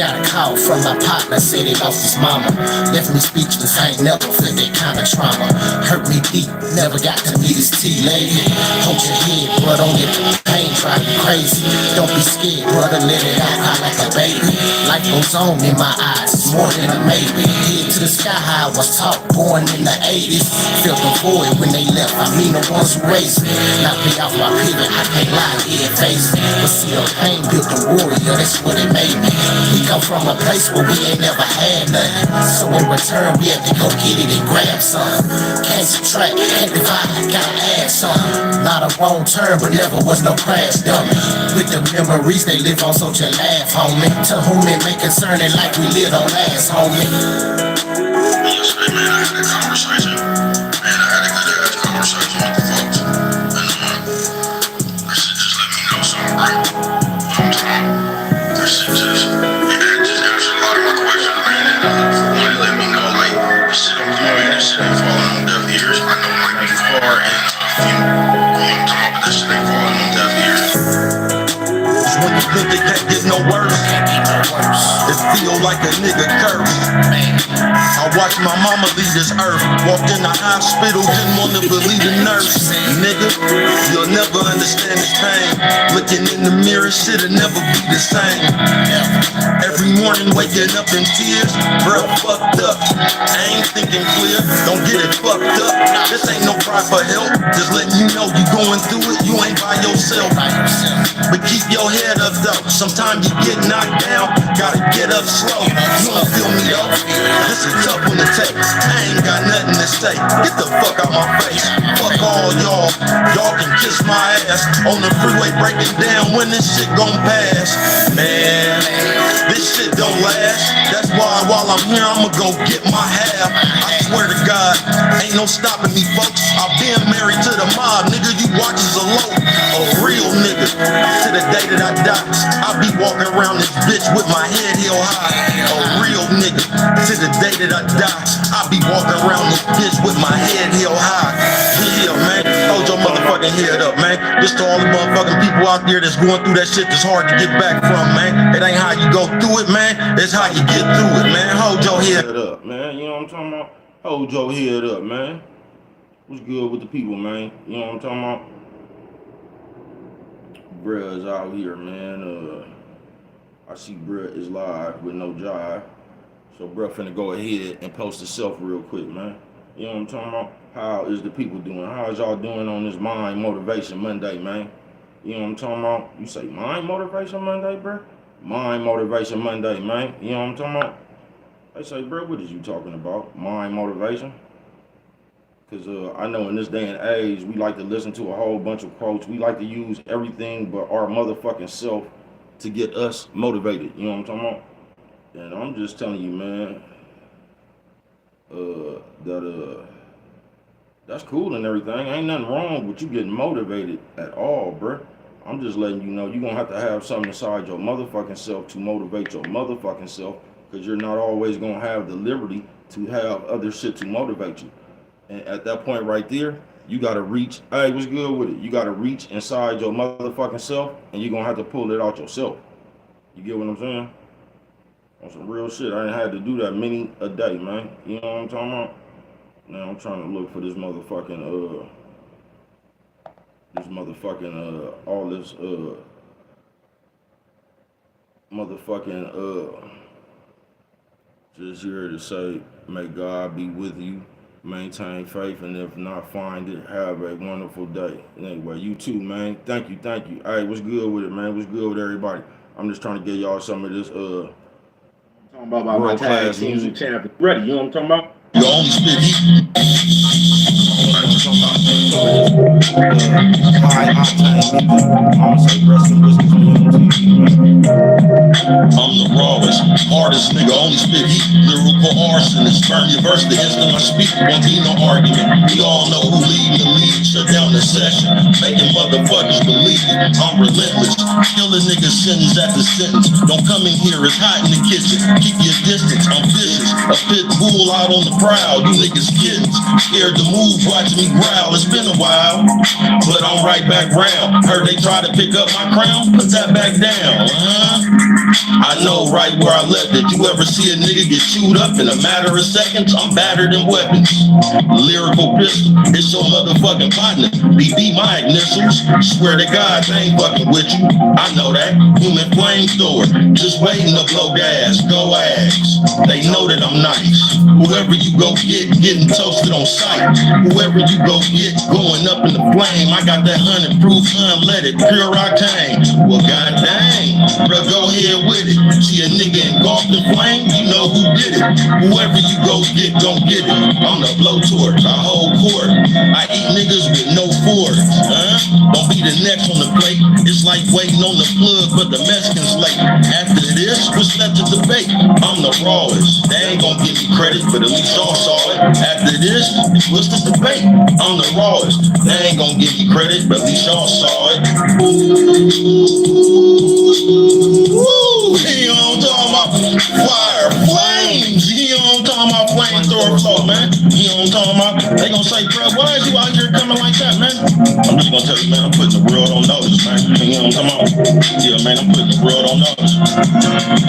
got a call from my partner, said he lost his mama. Left me speechless, I ain't never felt that kind of trauma. Hurt me deep, never got to meet his T-lady. Hold your head, bro, don't let the pain drive you crazy. Don't be scared, brother, let it out, cry like a baby. Life goes on in my eyes, it's more than a maybe. Head to the sky high, I was taught, born in the 80s. Felt the void when they left, I mean the ones who raised me. Knocked me off my pivot, I can't lie, yeah, face me. But see, the pain built the warrior, that's what it made me. We come from a place where we ain't never had nothing. So in return, we have to go get it and grab something. Can't subtract, can't divide, gotta add something. Not a wrong turn, but never was no crash dummy. With the memories, they live on, so just laugh, homie. To whom it may concern it like we live on last, homie. Yesterday, man, I had a conversation. Man, I had a good conversation with the folks. And I said, just let me know something, bro. I said, just answer a lot of my questions, man. And wanted to let me know, like, this shit I'm doing, this shit ain't falling on deaf ears. I know it might be far and few going to talk, but this shit ain't falling on deaf ears. It's when you think it can't get no worse, it feel like a nigga curse. I watched my mama leave this earth, walked in the hospital, didn't want to believe the nurse. Nigga, you'll never understand this pain. Looking in the mirror, shit'll never be the same. Every morning waking up in tears, bruh, fucked up. I ain't thinking clear, don't get it fucked up. This ain't no cry for help, just letting you know you going through it, you ain't by yourself. But keep your head up though, sometimes you get knocked down, gotta get up slow. You don't feel me though, this is tough one to take. I ain't got nothing to say, get the fuck out my face. Fuck all y'all, y'all can kiss my ass. On the freeway breaking down when this shit gon' pass. Man, this shit don't last. That's why while I'm here I'ma go get my half. I swear to God, ain't no stopping me folks. I've been married to the mob, nigga, you watches a low. A real nigga, to the day that I die, I'll be walking around this bitch with my head held high. A real nigga, to the day that I die, I'll be walking around this bitch with my head held high. Yeah, man, hold your motherfucking head up, man. Just to all the motherfucking people out there that's going through that shit that's hard to get back from, man. It ain't how you go through it, man, it's how you get through it, man. Hold your head up, man, you know what I'm talking about? Hold your head up, man. What's good with the people, man? You know what I'm talking about? Bruh is out here, man. I see bruh is live with no jive. So bruh finna go ahead and post himself real quick, man. You know what I'm talking about? How is the people doing? How is y'all doing on this Mind Motivation Monday, man? You know what I'm talking about? You say Mind Motivation Monday, bruh? Mind Motivation Monday, man. You know what I'm talking about? They say, bruh, what is you talking about? Mind motivation? Because I know in this day and age, we like to listen to a whole bunch of quotes. We like to use everything but our motherfucking self to get us motivated. You know what I'm talking about? And I'm just telling you, man, that's cool and everything. Ain't nothing wrong with you getting motivated at all, bruh. I'm just letting you know you're going to have something inside your motherfucking self to motivate your motherfucking self, because you're not always going to have the liberty to have other shit to motivate you. And at that point right there, you got to reach, hey, what's good with it? You got to reach inside your motherfucking self, and you're going to have to pull it out yourself. You get what I'm saying? On some real shit, I ain't had to do that many a day, man. You know what I'm talking about? Now I'm trying to look for this motherfucking, all this, just here to say, may God be with you. Maintain faith, and if not, find it. Have a wonderful day. Anyway, you too, man. Thank you. Hey, what's good with it, man? What's good with everybody? I'm just trying to get y'all some of this talking about my tag team music champion. Ready, you know what I'm talking about? You only spit heat. High octane music. I'm say rest in whiskers on TV. I'm the rawest, hardest nigga, only spit heat. Lyrical arsonist, burn your verse the instant I speak. Won't be no argument. We all know who leading the lead. Shut down the session, making motherfuckers believe it. I'm relentless, kill a nigga sentence after sentence. Don't come in here, it's hot in the kitchen. Keep your distance, I'm vicious. A pit bull out on the prowl. You niggas kittens, scared to move, watching me growl. It's been a while, but I'm right back round. Heard they try to pick up my crown, put that back down. I know right where I left it. You ever see a nigga get chewed up in a matter of seconds? I'm better than weapons. Lyrical pistol, it's your motherfucking partner. BB my initials. Swear to God, they ain't fucking with you. I know that. Human flamethrower, just waiting to blow gas. Go ask. They know that I'm nice. Whoever you go get, getting toasted on sight. Whoever you go get, going up in the flame. I got that 100 proof, unleaded, pure octane. Well, god dang, bro, go ahead with it. See a nigga engulfed in flame, you know who did it. Whoever you go get, gon' get it. I'm the blowtorch, I hold court. I eat niggas with no fork, Don't be the next on the plate. It's like waiting on the plug, but the Mexicans late. After this, what's left to debate? I'm the rawest. They ain't gon' give me credit, but at least y'all saw it. After this, what's the debate? I'm the rawest. They ain't gon' give me credit, but at least y'all saw it. Woo! He on talking about fire, flames. He on talking about flamethrower flow, man. He on talking about, they gon' say, bro, why is you out here coming like that, man? I'm just gonna tell you, man, I'm putting the world on notice, man. You know what I'm talking about? Yeah, man, I'm putting the world on notice.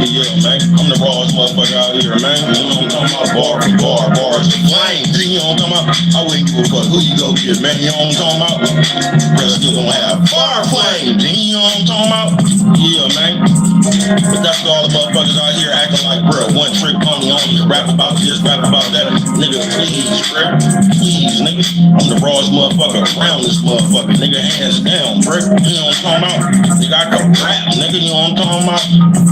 Yeah, man, I'm the rawest motherfucker out here, man. You know what I'm talking about? Bar for bar, bars and flames. You know what I'm talking about? I wouldn't give a fuck who you go get, man. You know what I'm talking about? Bro, still gonna have fire flames. You know what I'm talking about? Yeah, man. But that's all the motherfuckers out here acting like, bro, one trick pony only. Rap about this, rap about that. Nigga, please, bro. Please, nigga. I'm the rawest motherfucker around this motherfucker. Nigga, hands down, bro. You know what I'm talking about? Nigga, I can rap, nigga. You know what I'm talking about?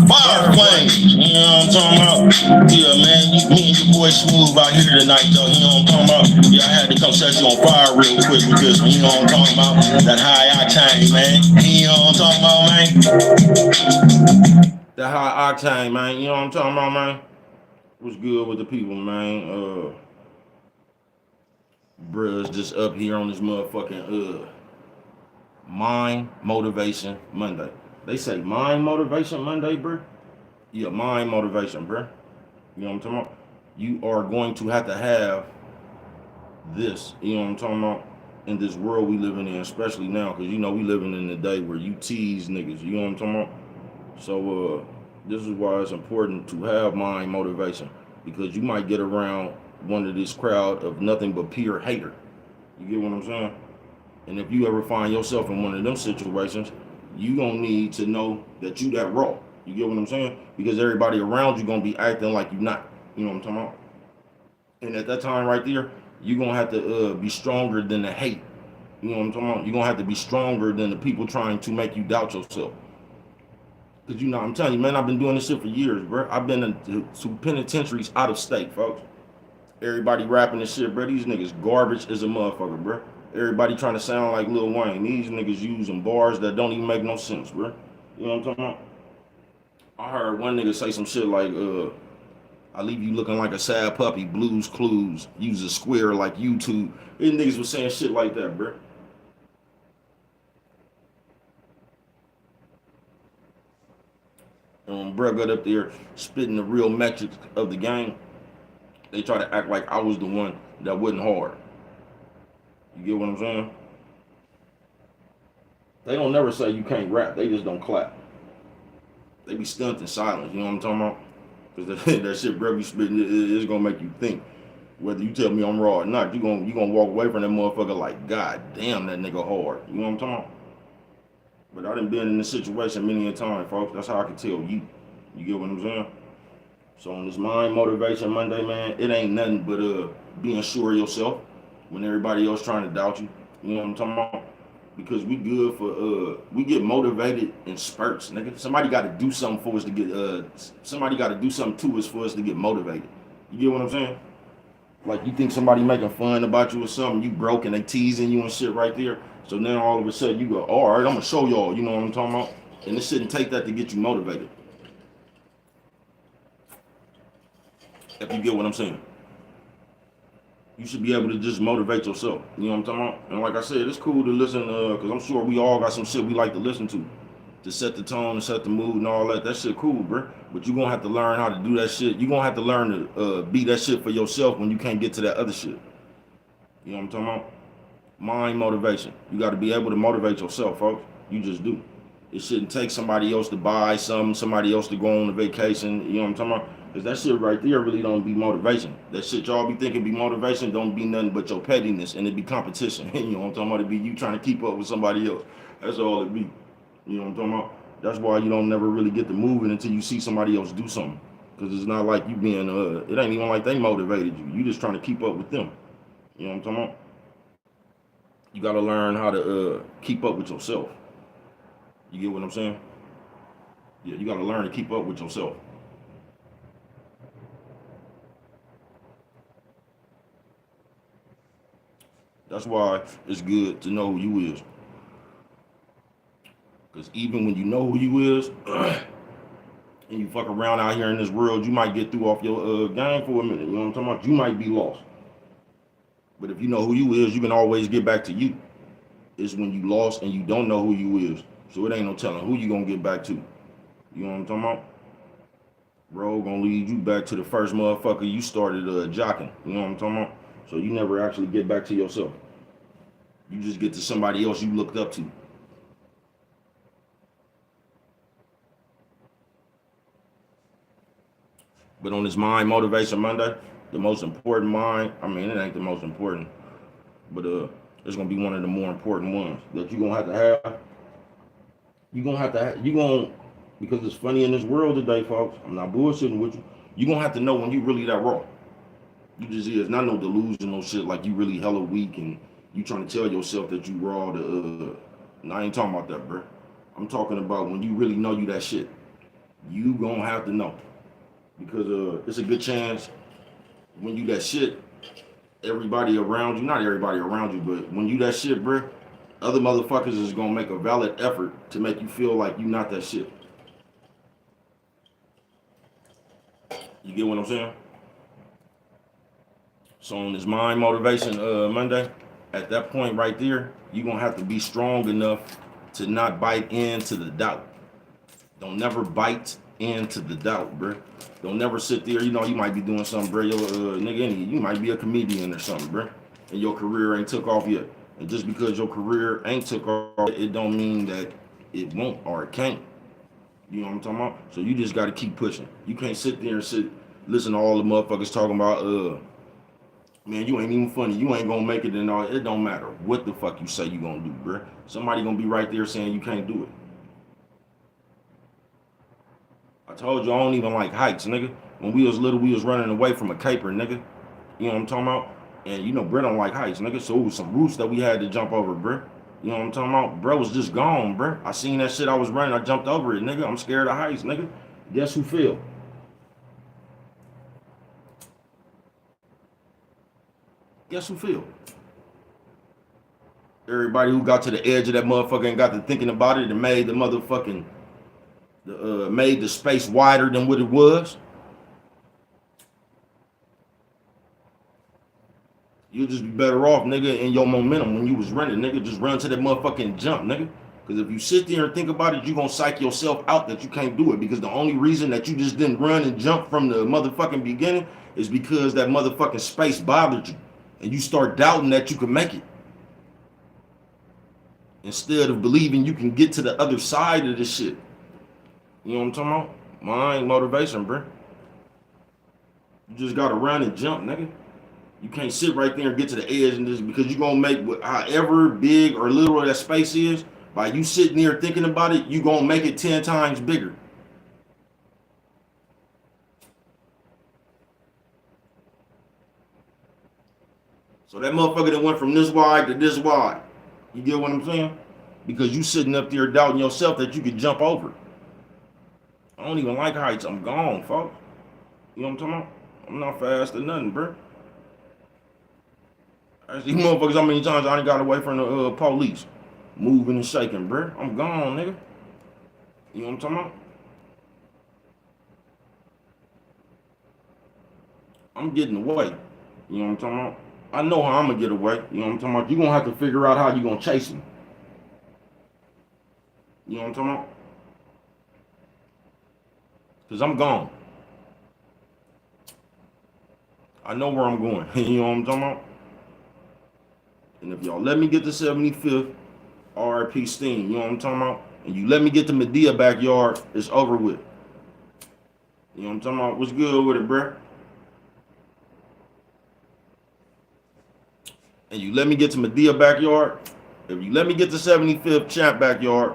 Fire flames. You know what I'm talking about? Yeah, man. Me and your boy Smooth out here tonight, though. You know what I'm talking about? Yeah, I had to come set you on fire real quick with this one. You know what I'm talking about? That high octane, man. You know what I'm talking about, man? That high octane, man. You know what I'm talking about, man? What's good with the people, man? Bruh's just up here on this motherfucking Mind Motivation Monday. They say Mind Motivation Monday, bruh? Yeah, Mind Motivation, bruh. You know what I'm talking about? You are going to have this, you know what I'm talking about, in this world we living in, especially now, because you know we living in a day where you tease niggas, you know what I'm talking about? So this is why it's important to have mind motivation, because you might get around one of this crowd of nothing but pure hater. You get what I'm saying? And if you ever find yourself in one of them situations, you gonna need to know that you that raw. You get what I'm saying? Because everybody around you gonna be acting like you not. You know what I'm talking about? And at that time right there, you gonna have to be stronger than the hate. You know what I'm talking about? You're gonna have to be stronger than the people trying to make you doubt yourself. Cause you know, I'm telling you, man, I've been doing this shit for years, bro. I've been to penitentiaries out of state, folks. Everybody rapping this shit, bro. These niggas garbage as a motherfucker, bro. Everybody trying to sound like Lil Wayne. These niggas using bars that don't even make no sense, bro. You know what I'm talking about? I heard one nigga say some shit like, I leave you looking like a sad puppy, Blues Clues, use a square like YouTube. These niggas was saying shit like that, bro. Bro got up there spitting the real metrics of the game. They try to act like I was the one that wasn't hard. You get what I'm saying? They don't never say you can't rap. They just don't clap. They be stunned in silence. You know what I'm talking about? Because that shit bro be spitting, it's gonna make you think. Whether you tell me I'm raw or not, you gonna walk away from that motherfucker like, God damn, that nigga hard. You know what I'm talking about? But I done been in this situation many a time, folks. That's how I can tell you. You get what I'm saying? So on this Mind Motivation Monday, man, it ain't nothing but being sure of yourself when everybody else trying to doubt you. You know what I'm talking about? Because we good for we get motivated in spurts, nigga. Somebody got to do something for us to get somebody got to do something to us for us to get motivated. You get what I'm saying? Like you think somebody making fun about you or something, you broke and they teasing you and shit right there. So then all of a sudden you go, all right, I'm gonna show y'all. You know what I'm talking about? And it shouldn't take that to get you motivated. If you get what I'm saying. You should be able to just motivate yourself. You know what I'm talking about? And like I said, it's cool to listen, because I'm sure we all got some shit we like to listen to set the tone and set the mood and all that. That shit cool, bro. But you're going to have to learn how to do that shit. You're going to have to learn to be that shit for yourself when you can't get to that other shit. You know what I'm talking about? Mind motivation. You got to be able to motivate yourself, folks. You just do. It shouldn't take somebody else to buy something, somebody else to go on a vacation. You know what I'm talking about? Because that shit right there really don't be motivation. That shit y'all be thinking be motivation don't be nothing but your pettiness, and it be competition. You know what I'm talking about? It be you trying to keep up with somebody else. That's all it be. You know what I'm talking about? That's why you don't never really get to moving until you see somebody else do something. Because it's not like you being, it ain't even like they motivated you. You just trying to keep up with them. You know what I'm talking about? You got to learn how to keep up with yourself. You get what I'm saying? Yeah, you got to learn to keep up with yourself. That's why it's good to know who you is. Because even when you know who you is, and you fuck around out here in this world, you might get through off your game for a minute. You know what I'm talking about? You might be lost. But if you know who you is, you can always get back to you. It's when you lost and you don't know who you is. So it ain't no telling who you gonna get back to. You know what I'm talking about? Bro, gonna lead you back to the first motherfucker you started jocking. You know what I'm talking about? So you never actually get back to yourself. You just get to somebody else you looked up to. But on this Mind Motivation Monday, the most important mind, I mean, it ain't the most important, but it's gonna be one of the more important ones that you're gonna have to have. Because it's funny in this world today, folks. I'm not bullshitting with you. You're gonna have to know when you really that raw. You just is not no delusional shit like you really hella weak and you trying to tell yourself that you raw to no, I ain't talking about that, bro. I'm talking about when you really know you that shit. You gonna have to know. Because it's a good chance when you that shit, everybody around you, not everybody around you, but when you that shit, bro, other motherfuckers is gonna make a valid effort to make you feel like you not that shit. You get what I'm saying? So on this Mind Motivation Monday, at that point right there, you're gonna have to be strong enough to not bite into the doubt. Don't never bite into the doubt, bro. Don't never sit there. You know, you might be doing something, bro. Nigga, you might be a comedian or something, bro, and your career ain't took off yet. And just because your career ain't took off, it don't mean that it won't or it can't. You know what I'm talking about? So you just got to keep pushing. You can't sit there and listen to all the motherfuckers talking about, man, you ain't even funny. You ain't gonna make it and all. It don't matter what the fuck you say you gonna do, bro. Somebody gonna be right there saying you can't do it. I told you I don't even like heights, nigga. When we was little, we was running away from a caper, nigga. You know what I'm talking about? And you know, bro don't like heights, nigga. So it was some roofs that we had to jump over, bro. You know what I'm talking about? Bro was just gone, bro. I seen that shit I was running. I jumped over it, nigga. I'm scared of heights, nigga. Guess who fell? Guess who fell? Everybody who got to the edge of that motherfucker and got to thinking about it and made the motherfucking made the space wider than what it was. You'll just be better off, nigga, in your momentum when you was running, nigga. Just run to that motherfucking jump, nigga. Because if you sit there and think about it, you're going to psych yourself out that you can't do it. Because the only reason that you just didn't run and jump from the motherfucking beginning is because that motherfucking space bothered you. And you start doubting that you can make it. Instead of believing you can get to the other side of this shit. You know what I'm talking about? Mind motivation, bro. You just got to run and jump, nigga. You can't sit right there and get to the edge and just because you're going to make however big or little that space is, by you sitting there thinking about it, you're going to make it 10 times bigger. So that motherfucker that went from this wide to this wide, you get what I'm saying? Because you sitting up there doubting yourself that you could jump over. I don't even like heights. I'm gone, folks. You know what I'm talking about? I'm not fast or nothing, bro. I see motherfuckers how many times I ain't got away from the police. Moving and shaking, bro. I'm gone, nigga. You know what I'm talking about? I'm getting away. You know what I'm talking about? I know how I'm going to get away. You know what I'm talking about? You're going to have to figure out how you're going to chase me. You know what I'm talking about? Because I'm gone. I know where I'm going. You know what I'm talking about? And if y'all let me get the 75th RIP Steen, you know what I'm talking about? and you let me get to Medea backyard, it's over with. You know what I'm talking about? What's good with it, bruh? And you let me get to Medea backyard, if you let me get to 75th Champ backyard,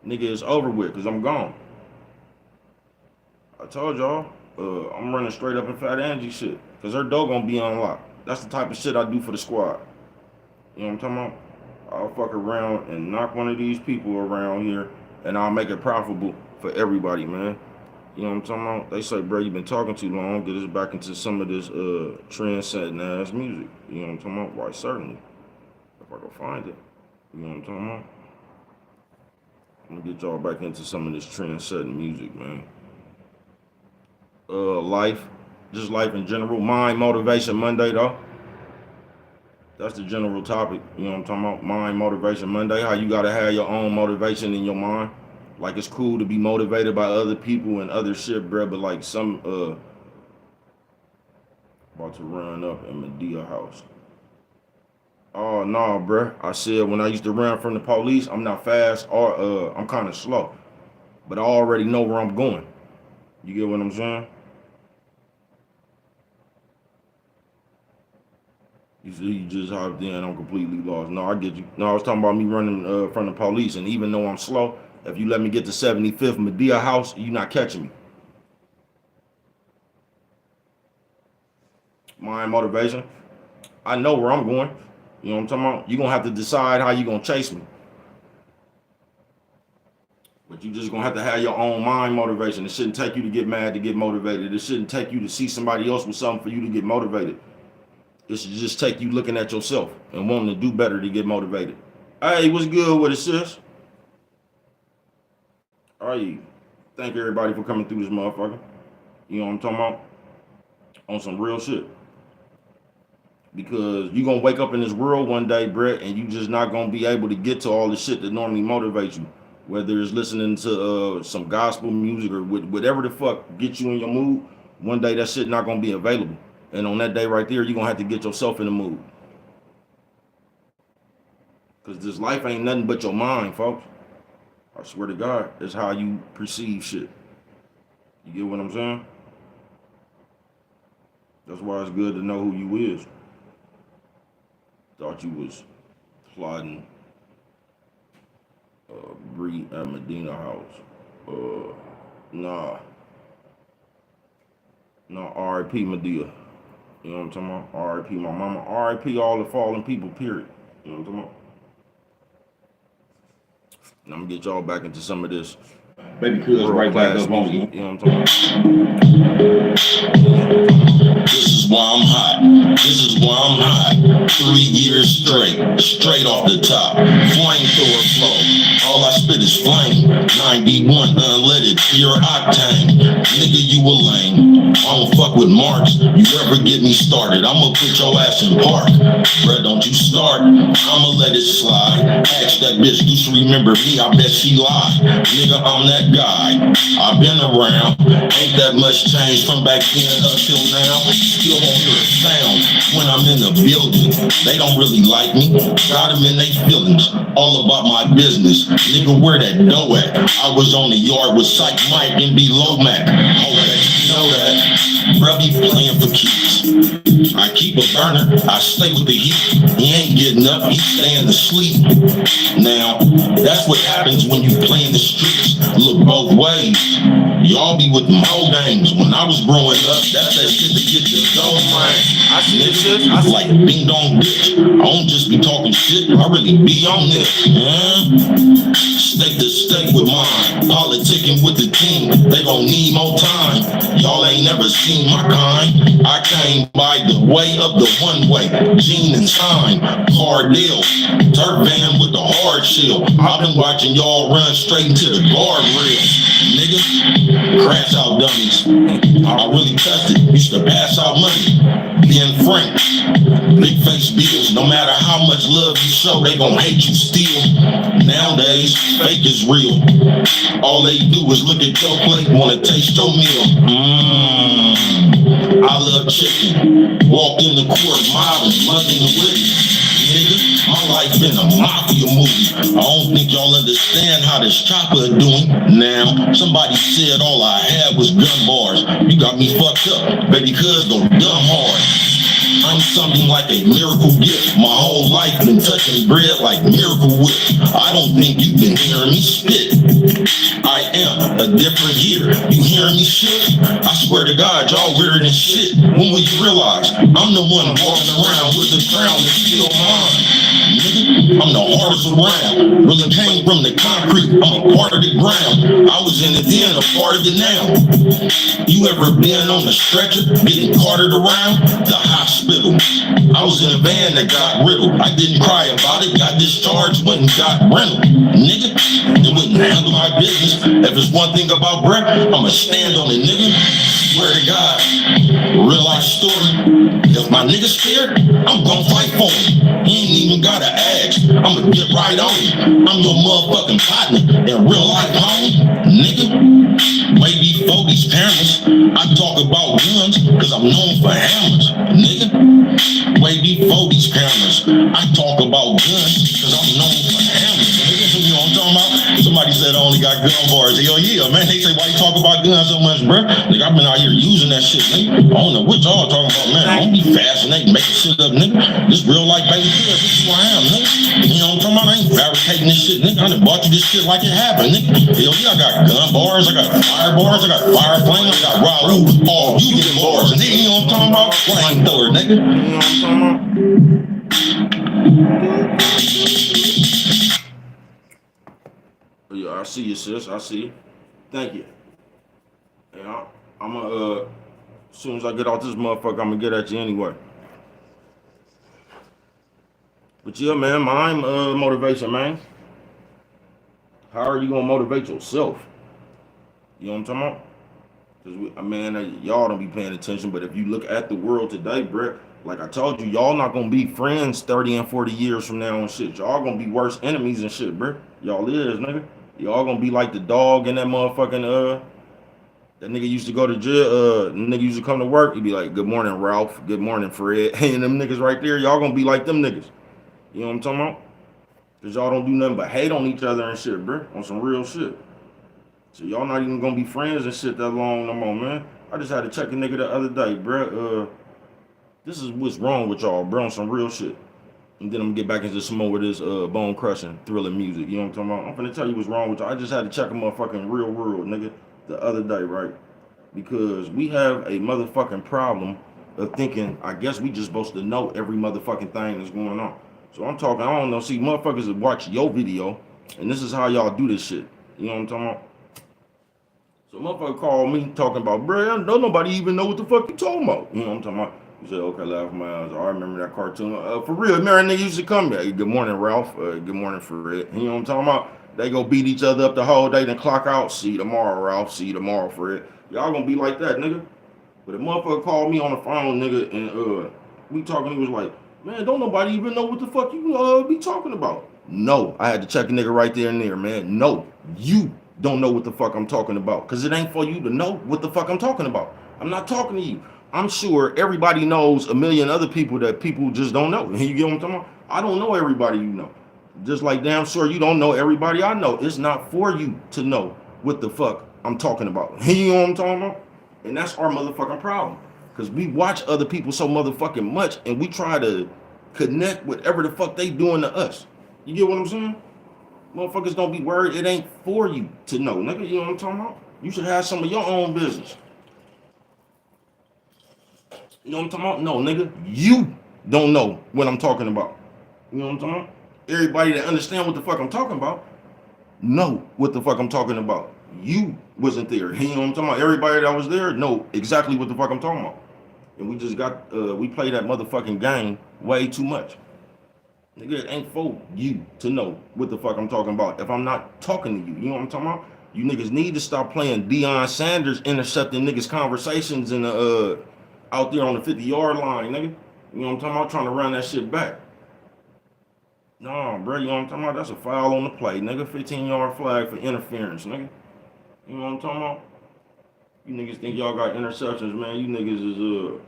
nigga, it's over with, because I'm gone. I told y'all, I'm running straight up in Fat Angie shit, because her door gonna be unlocked. That's the type of shit I do for the squad. You know what I'm talking about? I'll fuck around and knock one of these people around here, and I'll make it profitable for everybody, man. You know what I'm talking about? They say, bro, you been talking too long. Get us back into some of this trend-setting ass music. You know what I'm talking about? Why, certainly. If I can find it. You know what I'm talking about? I'm gonna get y'all back into some of this trend-setting music, man. Life, just life in general. Mind Motivation Monday, though. That's the general topic. You know what I'm talking about? Mind Motivation Monday. How you gotta have your own motivation in your mind. Like, it's cool to be motivated by other people and other shit, bro. But like some about to run up in Medea house. Oh no, bro. I said when I used to run from the police, I'm not fast or I'm kind of slow, but I already know where I'm going. You get what I'm saying? You see, you just hopped in. I'm completely lost. No, I get you. No, I was talking about me running from the police, and even though I'm slow, if you let me get to 75th Medea house, you're not catching me. Mind motivation. I know where I'm going. You know what I'm talking about? You're going to have to decide how you're going to chase me. But you just going to have your own mind motivation. It shouldn't take you to get mad to get motivated. It shouldn't take you to see somebody else with something for you to get motivated. It should just take you looking at yourself and wanting to do better to get motivated. Hey, what's good with it, sis? All right, thank everybody for coming through this motherfucker. You know what I'm talking about? On some real shit. Because you're going to wake up in this world one day, Brett, and you just not going to be able to get to all the shit that normally motivates you. Whether it's listening to some gospel music or whatever the fuck gets you in your mood, one day that shit not going to be available. And on that day right there, you're going to have to get yourself in the mood. Because this life ain't nothing but your mind, folks. I swear to God, it's how you perceive shit. You get what I'm saying? That's why it's good to know who you is. Thought you was plotting Bree at Medea house. Nah, R.I.P. Medea. You know what I'm talking about? R.I.P. my mama. R.I.P. all the fallen people, period. You know what I'm talking about? And I'm gonna get y'all back into some of this. Baby Cuz right back up on you. You know what I'm talking about? This is why I'm hot. This is why I'm hot. 3 years straight off the top. Flamethrower flow. All I spit is flame. 91 unleaded, pure octane. Nigga, you a lame. I don't fuck with marks. You ever get me started, I'ma put your ass in park. Bruh, don't you start. I'ma let it slide. Ask that bitch, do she remember me? I bet she lied. Nigga, I'm that guy. I've been around. Ain't that much change from back then up till now. Still won't hear a sound when I'm in the building. They don't really like me. Got them in their feelings. All about my business. Nigga, where that dough at? I was on the yard with Psych Mike and B-Low Mac. Oh, you know that. Bruh, be playing for keeps. I keep a burner. I stay with the heat. He ain't getting up. He's staying asleep. Now, that's what happens when you play in the streets. Look both ways. Y'all be with them whole games. When I was growing up, that's that shit to get your dough, man. I see this shit. I like bing dong bitch. I don't just be talking shit. I really be on this. State to state with mine. Politicking with the team. They gon' need more time. Y'all ain't never seen my kind. I came by the way of the one way. Gene and time. Hard deal. Turf van with the hard shield. I've been watching y'all run straight into the guardrail. Nigga. Crash out dummies. I really tested. Used to pass out money. Being frank. Big face bills. No matter how much love you show, they gon' hate you still. Nowadays, fake is real. All they do is look at your plate, wanna taste your meal. I love chicken. Walked in the court, modeling, mugging the witness. nigga. My life been a mafia movie. I don't think y'all understand how this chopper doing. Now, somebody said all I had was gun bars. You got me fucked up, baby, cuz go dumb hard. I'm something like a miracle gift. My whole life been touching bread like Miracle Whip. I don't think you been hearing me spit. I am a different year. You hearing me shit? I swear to God, y'all weirder than shit. When will you realize I'm the one walking around with the crown that's still mine? Nigga, I'm the hardest around. Really came from the concrete. I'm a part of the ground. I was in it then, a part of it now. You ever been on a stretcher, getting carted around? The hospital. I was in a van that got riddled. I didn't cry about it, got discharged, went and got rental. Nigga, it wouldn't handle my business. If it's one thing about Brett, I'ma stand on it, nigga. Swear to God, real life story. If my nigga scared, I'm gon' fight for him. He ain't even gotta ask, I'ma get right on him. I'm your motherfucking partner in real life, homie. Nigga, way before these cameras, I talk about guns, cause I'm known for hammers. Nigga, way before these cameras, I talk about guns, cause I'm known for hammers. Nigga, you know what I'm talking about? Somebody said I only got gun bars. Hell yeah, man. They say, why you talk about guns so much, bro? Nigga, I've been out here using that shit, nigga. I don't know what y'all talking about, man. I don't be fascinating, making shit up, nigga. This real life baby kid, this is who I am, nigga. You know what I'm talking about? I ain't fabricating this shit, nigga. I done bought you this shit like it happened, nigga. Hell yeah, I got gun bars, I got fire bars, I got fire flame, I got Raul. Oh, you get bars, and then you know what I'm talking about? Flamethrower, nigga. You know what I'm talking about? Yeah, I see you, sis. I see you. Thank you. Yeah, I'm gonna, as soon as I get off this motherfucker, I'm gonna get at you anyway. But yeah, man, mine motivation, man. How are you gonna motivate yourself? You know what I'm talking about? Because, man, y'all don't be paying attention, but if you look at the world today, Brett, like I told you, y'all not gonna be friends 30 and 40 years from now and shit. Y'all gonna be worse enemies and shit, Brett. Y'all is, nigga. Y'all gonna be like the dog in that motherfucking, that nigga used to go to jail, nigga used to come to work, he'd be like, good morning, Ralph, good morning, Fred. And them niggas right there, y'all gonna be like them niggas. You know what I'm talking about? Because y'all don't do nothing but hate on each other and shit, bro, on some real shit. So y'all not even gonna be friends and shit that long no more, man. I just had to check a nigga the other day, bro. This is what's wrong with y'all, bro, on some real shit. And then I'm gonna get back into some more of this bone crushing, thriller music. You know what I'm talking about? I'm finna tell you what's wrong with y'all. I just had to check a motherfucking real world, nigga, the other day, right? Because we have a motherfucking problem of thinking, I guess we just supposed to know every motherfucking thing that's going on. So I'm talking, I don't know, see, motherfuckers that watch your video, and this is how y'all do this shit. You know what I'm talking about? So motherfucker called me talking about, bruh, don't nobody even know what the fuck you talking about. You know what I'm talking about? You said, okay, laugh my eyes. I remember that cartoon. For real, remember nigga used to come here. Good morning, Ralph. Good morning, Fred. You know what I'm talking about? They go beat each other up the whole day, then clock out. See you tomorrow, Ralph. See you tomorrow, Fred. Y'all gonna be like that, nigga. But a motherfucker called me on the phone, nigga, and we talking, he was like, man, don't nobody even know what the fuck you be talking about. No, I had to check a nigga right there and there, man. No, you don't know what the fuck I'm talking about. Cause it ain't for you to know what the fuck I'm talking about. I'm not talking to you. I'm sure everybody knows a million other people that people just don't know. You get what I'm talking about? I don't know everybody you know. Just like damn sure you don't know everybody I know. It's not for you to know what the fuck I'm talking about. You know what I'm talking about? And that's our motherfucking problem. Because we watch other people so motherfucking much and we try to connect with whatever the fuck they doing to us. You get what I'm saying? Motherfuckers don't be worried. It ain't for you to know. Nigga, you know what I'm talking about? You should have some of your own business. You know what I'm talking about? No, nigga, you don't know what I'm talking about. You know what I'm talking about? Everybody that understand what the fuck I'm talking about know what the fuck I'm talking about. You wasn't there. You know what I'm talking about? Everybody that was there know exactly what the fuck I'm talking about. And we just got, we play that motherfucking game way too much. Nigga, it ain't for you to know what the fuck I'm talking about if I'm not talking to you. You know what I'm talking about? You niggas need to stop playing Deion Sanders intercepting niggas' conversations in the, out there on the 50-yard line, nigga. You know what I'm talking about? Trying to run that shit back. No, bro, you know what I'm talking about? That's a foul on the play, nigga. 15-yard flag for interference, nigga. You know what I'm talking about? You niggas think y'all got interceptions, man. You niggas is,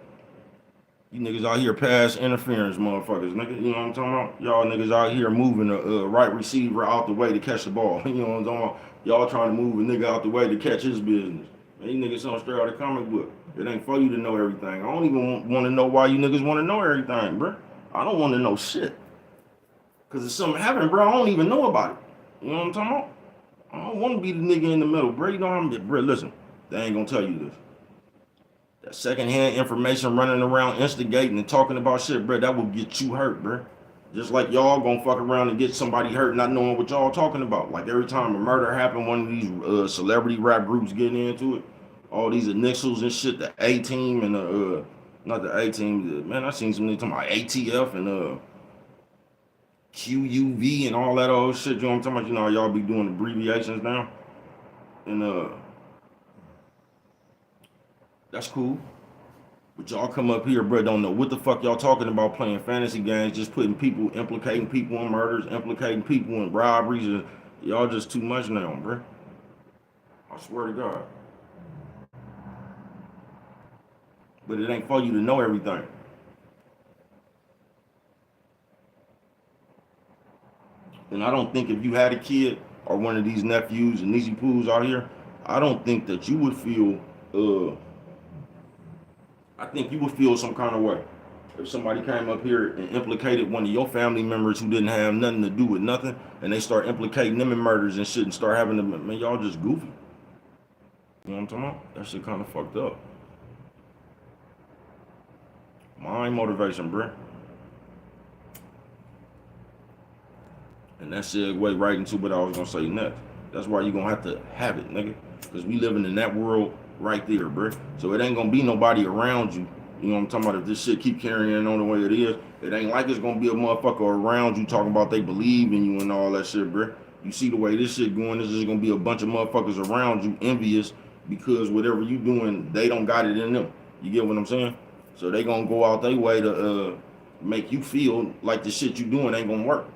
You niggas out here pass interference, motherfuckers, nigga. You know what I'm talking about? Y'all niggas out here moving the right receiver out the way to catch the ball. You know what I'm talking about? Y'all trying to move a nigga out the way to catch his business. Man, you niggas something straight out of the comic book. It ain't for you to know everything. I don't even want to know why you niggas want to know everything, bro. I don't want to know shit. Cause if something happened, bro, I don't even know about it. You know what I'm talking about? I don't want to be the nigga in the middle, bro. You know how I'm, bro, listen, they ain't gonna tell you this. That secondhand information running around instigating and talking about shit, bro, that will get you hurt, bro. Just like y'all gonna fuck around and get somebody hurt not knowing what y'all talking about. Like every time a murder happen, one of these celebrity rap groups getting into it, all these initials and shit, the A-Team and the, not the A-Team, man, I seen some niggas talking about ATF and QUV and all that old shit, you know what I'm talking about? You know how y'all be doing abbreviations now? And that's cool. But y'all come up here, bro, don't know what the fuck y'all talking about playing fantasy games, just putting people, implicating people in murders, implicating people in robberies, and y'all just too much now, bro. I swear to God. But it ain't for you to know everything. And I don't think if you had a kid or one of these nephews and niecey poos out here, I don't think that you would feel, I think you would feel some kind of way if somebody came up here and implicated one of your family members who didn't have nothing to do with nothing, and they start implicating them in murders and shit and start having them, man, y'all just goofy. You know what I'm talking about? That shit kind of fucked up. Mind motivation, bruh. And that segue right into what I was gonna say next. That's why you gonna have to have it, nigga. Because we living in that world right there, bruh. So it ain't gonna be nobody around you. You know what I'm talking about? If this shit keep carrying on the way it is, it ain't like it's gonna be a motherfucker around you talking about they believe in you and all that shit, bruh. You see the way this shit going, this is gonna be a bunch of motherfuckers around you envious because whatever you doing, they don't got it in them. You get what I'm saying? So they gonna go out their way to make you feel like the shit you doing ain't gonna work.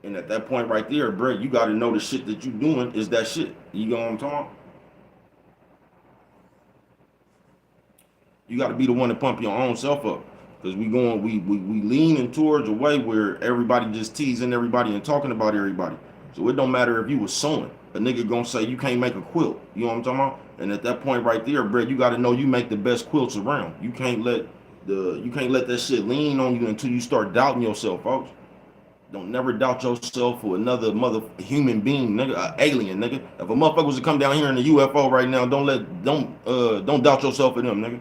And at that point right there, bro, you gotta know the shit that you doing is that shit. You know what I'm talking about? You gotta be the one to pump your own self up. Cause we leaning towards a way where everybody just teasing everybody and talking about everybody. So it don't matter if you was sewing. A nigga gonna say you can't make a quilt. You know what I'm talking about? And at that point right there, bro, you gotta know you make the best quilts around. You can't let that shit lean on you until you start doubting yourself, folks. Don't never doubt yourself for another human being, nigga, an alien, nigga. If a motherfucker was to come down here in a UFO right now, don't doubt yourself for them, nigga.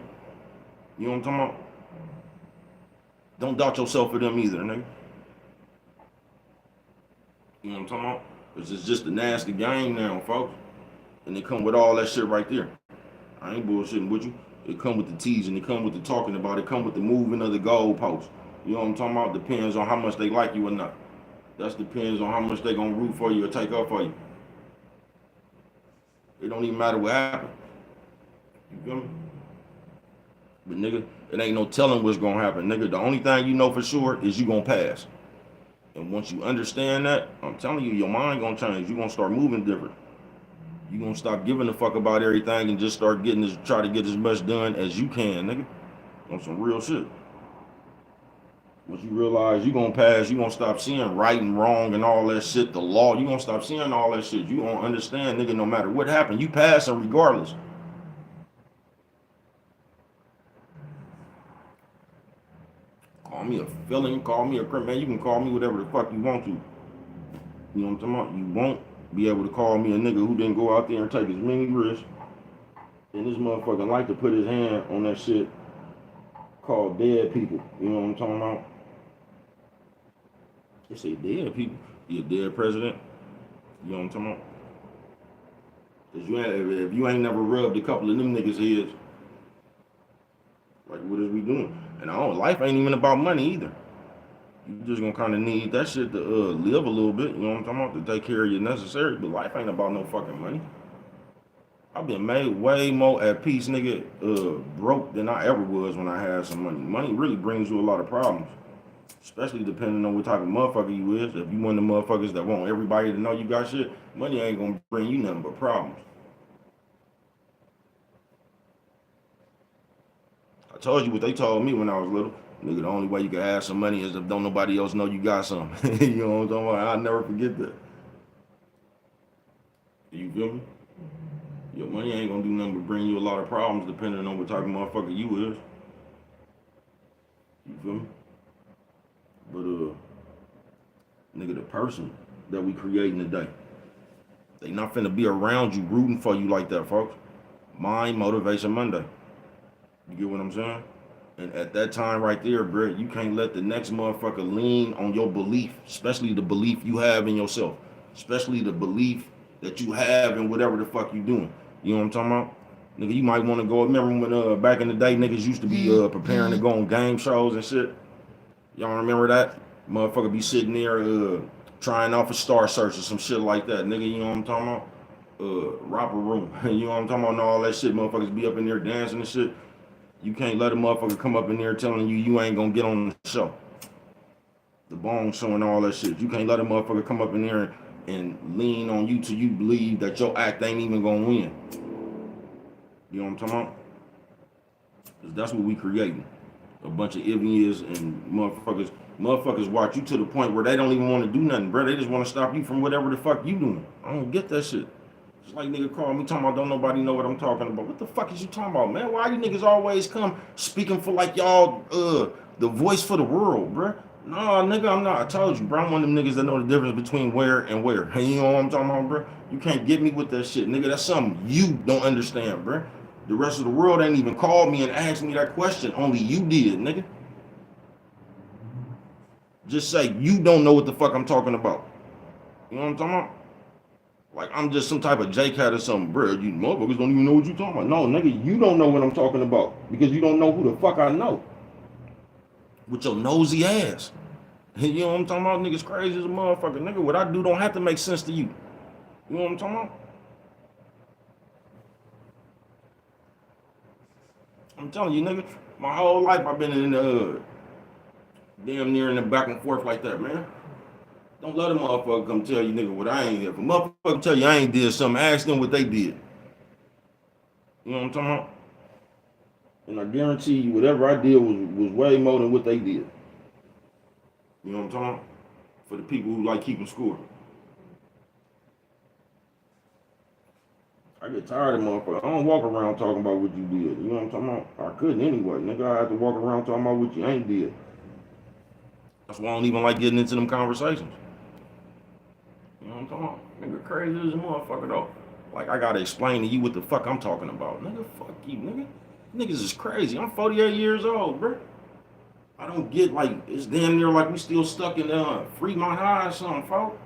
You know what I'm talking about? Don't doubt yourself for them either, nigga. You know what I'm talking about? Cause it's just a nasty game now, folks. And it come with all that shit right there. I ain't bullshitting with you. It come with the teasing, it come with the talking about it, come with the moving of the goalposts. You know what I'm talking about? Depends on how much they like you or not. That depends on how much they gonna root for you or take up for you. It don't even matter what happened. You feel me? But nigga, it ain't no telling what's gonna happen. Nigga, the only thing you know for sure is you gonna pass. And once you understand that, I'm telling you, your mind gonna change. You gonna start moving different. You gonna stop giving a fuck about everything and just start try to get as much done as you can, nigga. On some real shit. Once you realize you gonna pass, you gonna stop seeing right and wrong and all that shit, the law, you gonna stop seeing all that shit. You gonna understand, nigga, no matter what happened, you passing regardless. Call me a felon, call me a criminal, man, you can call me whatever the fuck you want to. You know what I'm talking about? You won't be able to call me a nigga who didn't go out there and take as many risks and this motherfucker like to put his hand on that shit called dead people. You know what I'm talking about? They say dead people. You a dead president. You know what I'm talking about? Cause if you ain't never rubbed a couple of them niggas' heads, like what is we doing? And life ain't even about money either. You just gonna kind of need that shit to live a little bit. You know what I'm talking about? To take care of your necessary. But life ain't about no fucking money. I've been made way more at peace, nigga, broke than I ever was when I had some money. Money really brings you a lot of problems. Especially depending on what type of motherfucker you is. If you one of the motherfuckers that want everybody to know you got shit, money ain't gonna bring you nothing but problems. I told you what they told me when I was little. Nigga, the only way you can have some money is if don't nobody else know you got some. You know what I'm talking about? I'll never forget that. You feel me? Your money ain't gonna do nothing but bring you a lot of problems depending on what type of motherfucker you is. You feel me? But nigga, the person that we creating today, they not finna be around you rooting for you like that, folks. Mind Motivation Monday. You get what I'm saying? And at that time right there, bro, you can't let the next motherfucker lean on your belief, especially the belief you have in yourself, especially the belief that you have in whatever the fuck you doing. You know what I'm talking about? Nigga, you might want to go. Remember when back in the day, niggas used to be preparing to go on game shows and shit? Y'all remember that? Motherfucker be sitting there trying out for Star Search or some shit like that. Nigga, you know what I'm talking about? Romper Room. You know what I'm talking about? And all that shit. Motherfuckers be up in there dancing and shit. You can't let a motherfucker come up in there telling you ain't gonna get on the show. The Bone Show and all that shit. You can't let a motherfucker come up in there and lean on you till you believe that your act ain't even gonna win. You know what I'm talking about? 'Cause that's what we creating. A bunch of idiots and motherfuckers watch you to the point where they don't even want to do nothing, bro. They just want to stop you from whatever the fuck you doing. I don't get that shit. It's like nigga call me talking about don't nobody know what I'm talking about. What the fuck is you talking about, man? Why you niggas always come speaking for like y'all the voice for the world, bro? Nah, nigga, I'm not. I told you, bro. I'm one of them niggas that know the difference between where and where. Hey, you know what I'm talking about, bro? You can't get me with that shit, nigga. That's something you don't understand, bro. The rest of the world ain't even called me and asked me that question. Only you did, nigga. Just say you don't know what the fuck I'm talking about. You know what I'm talking about? Like I'm just some type of J-Cat or something, bro. You motherfuckers don't even know what you talking about. No, nigga, you don't know what I'm talking about because you don't know who the fuck I know. With your nosy ass. You know what I'm talking about? Niggas crazy as a motherfucker. Nigga, what I do don't have to make sense to you. You know what I'm talking about? I'm telling you, nigga, my whole life I've been in damn near in the back and forth like that, man. Don't let a motherfucker come tell you, nigga, what I ain't here. If a motherfucker tell you I ain't did something, ask them what they did. You know what I'm talking about? And I guarantee you, whatever I did was way more than what they did. You know what I'm talking about? For the people who like keeping score. I get tired of motherfuckers. I don't walk around talking about what you did. You know what I'm talking about? I couldn't anyway. Nigga, I have to walk around talking about what you ain't did. That's why I don't even like getting into them conversations. You know what I'm talking about? Nigga crazy as a motherfucker though. Like I gotta explain to you what the fuck I'm talking about. Nigga, fuck you, nigga. Niggas is crazy. I'm 48 years old, bro. I don't get like, it's damn near like we still stuck in Fremont High or something, folks.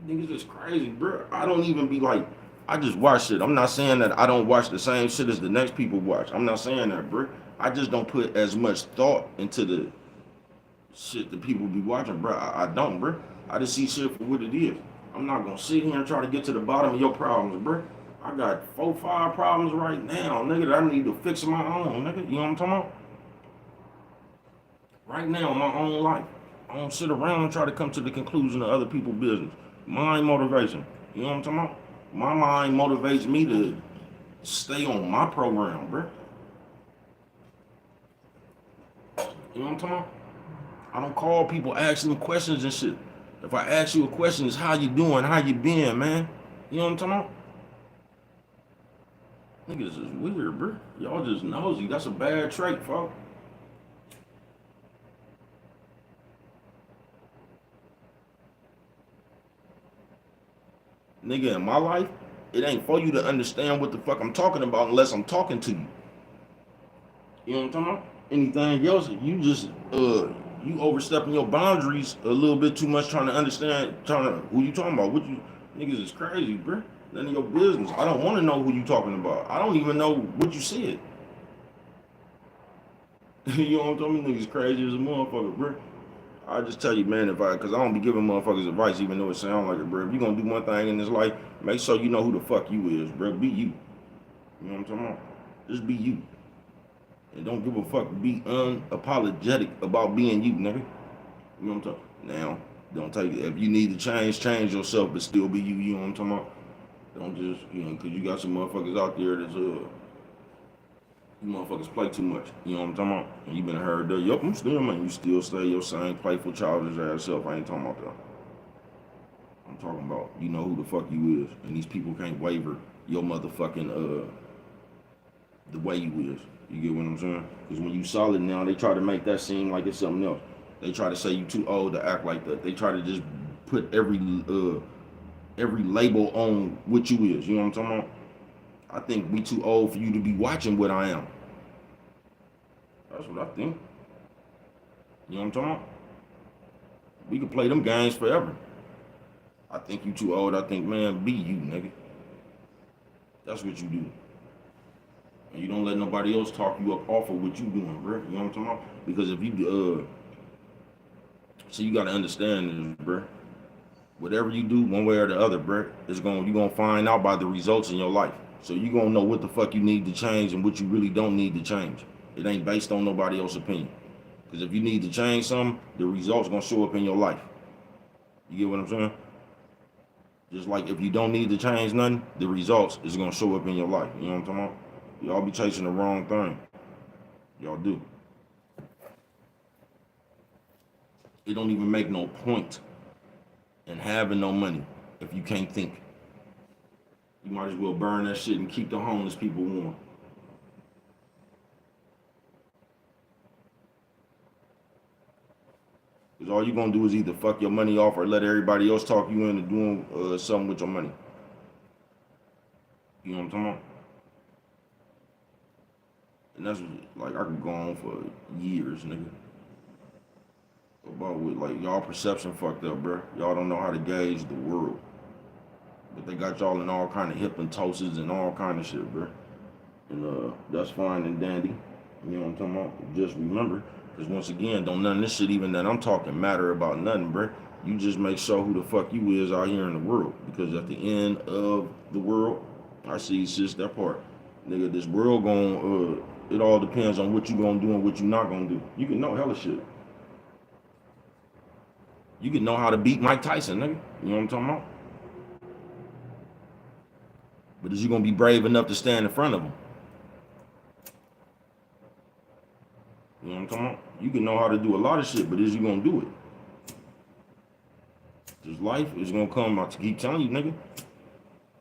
Niggas is crazy, bro. I don't even be like, I just watch shit. I'm not saying that I don't watch the same shit as the next people watch. I'm not saying that, bro. I just don't put as much thought into the shit that people be watching, bro. I don't, bro. I just see shit for what it is. I'm not gonna sit here and try to get to the bottom of your problems, bro. I got 4, 5 problems right now, nigga, that I need to fix my own, nigga. You know what I'm talking about? Right now in my own life. I don't sit around and try to come to the conclusion of other people's business. Mind motivation. You know what I'm talking about? My mind motivates me to stay on my program, bro. You know what I'm talking about? I don't call people asking them questions and shit. If I ask you a question, it's how you doing, how you been, man? You know what I'm talking about? Niggas is weird, bro. Y'all just nosy. That's a bad trait, folks. Nigga, in my life, it ain't for you to understand what the fuck I'm talking about unless I'm talking to you. You know what I'm talking about? Anything else, you just you overstepping your boundaries a little bit too much trying to understand who you talking about. What you niggas is crazy, bro. None of your business. I don't want to know who you talking about. I don't even know what you said. You know what I'm talking about? Niggas crazy as a motherfucker, bro. I just tell you, man, cause I don't be giving motherfuckers advice, even though it sound like it, bro. If you gonna do one thing in this life, make sure you know who the fuck you is, bro. Be you. You know what I'm talking about? Just be you. And don't give a fuck. Be unapologetic about being you, nigga. You know what I'm talking about? Now, don't take it. If you need to change yourself, but still be you. You know what I'm talking about? Don't just, cause you got some motherfuckers out there that's You motherfuckers play too much. You know what I'm talking about? And you been heard that, yup, I'm still, man. You still stay your same playful, childish ass self. I ain't talking about that. I'm talking about, you know who the fuck you is. And these people can't waver your motherfucking, the way you is. You get what I'm saying? Because when you solid now, they try to make that seem like it's something else. They try to say you too old to act like that. They try to just put every label on what you is. You know what I'm talking about? I think we too old for you to be watching what I am. That's what I think. You know what I'm talking about? We can play them games forever. I think you too old. I think, man, be you, nigga. That's what you do. And you don't let nobody else talk you up off of what you doing, bro. You know what I'm talking about? Because if you, so you gotta understand this, bro. Whatever you do, one way or the other, bro, you're gonna find out by the results in your life. So you gonna know what the fuck you need to change and what you really don't need to change. It ain't based on nobody else's opinion. Because if you need to change something, the results gonna show up in your life. You get what I'm saying? Just like if you don't need to change nothing, the results is gonna show up in your life. You know what I'm talking about? Y'all be chasing the wrong thing. Y'all do. It don't even make no point in having no money if you can't think. You might as well burn that shit and keep the homeless people warm. Because all you gonna do is either fuck your money off or let everybody else talk you into doing something with your money. You know what I'm talking about? And that's like, I could go on for years, nigga. About with like y'all perception fucked up, bro. Y'all don't know how to gauge the world. But they got y'all in all kind of hypnosis and all kind of shit, bro. And that's fine and dandy. You know what I'm talking about? Just remember, because once again, don't none of this shit even that I'm talking matter about nothing, bro. You just make sure who the fuck you is out here in the world. Because at the end of the world, I see it's just that part. Nigga, this world gon' it all depends on what you gonna do and what you not gonna do. You can know hella shit. You can know how to beat Mike Tyson, nigga. You know what I'm talking about? But is you gonna be brave enough to stand in front of him? You know what I'm talking about? You can know how to do a lot of shit, but is you gonna do it? This life is gonna come, I keep telling you, nigga.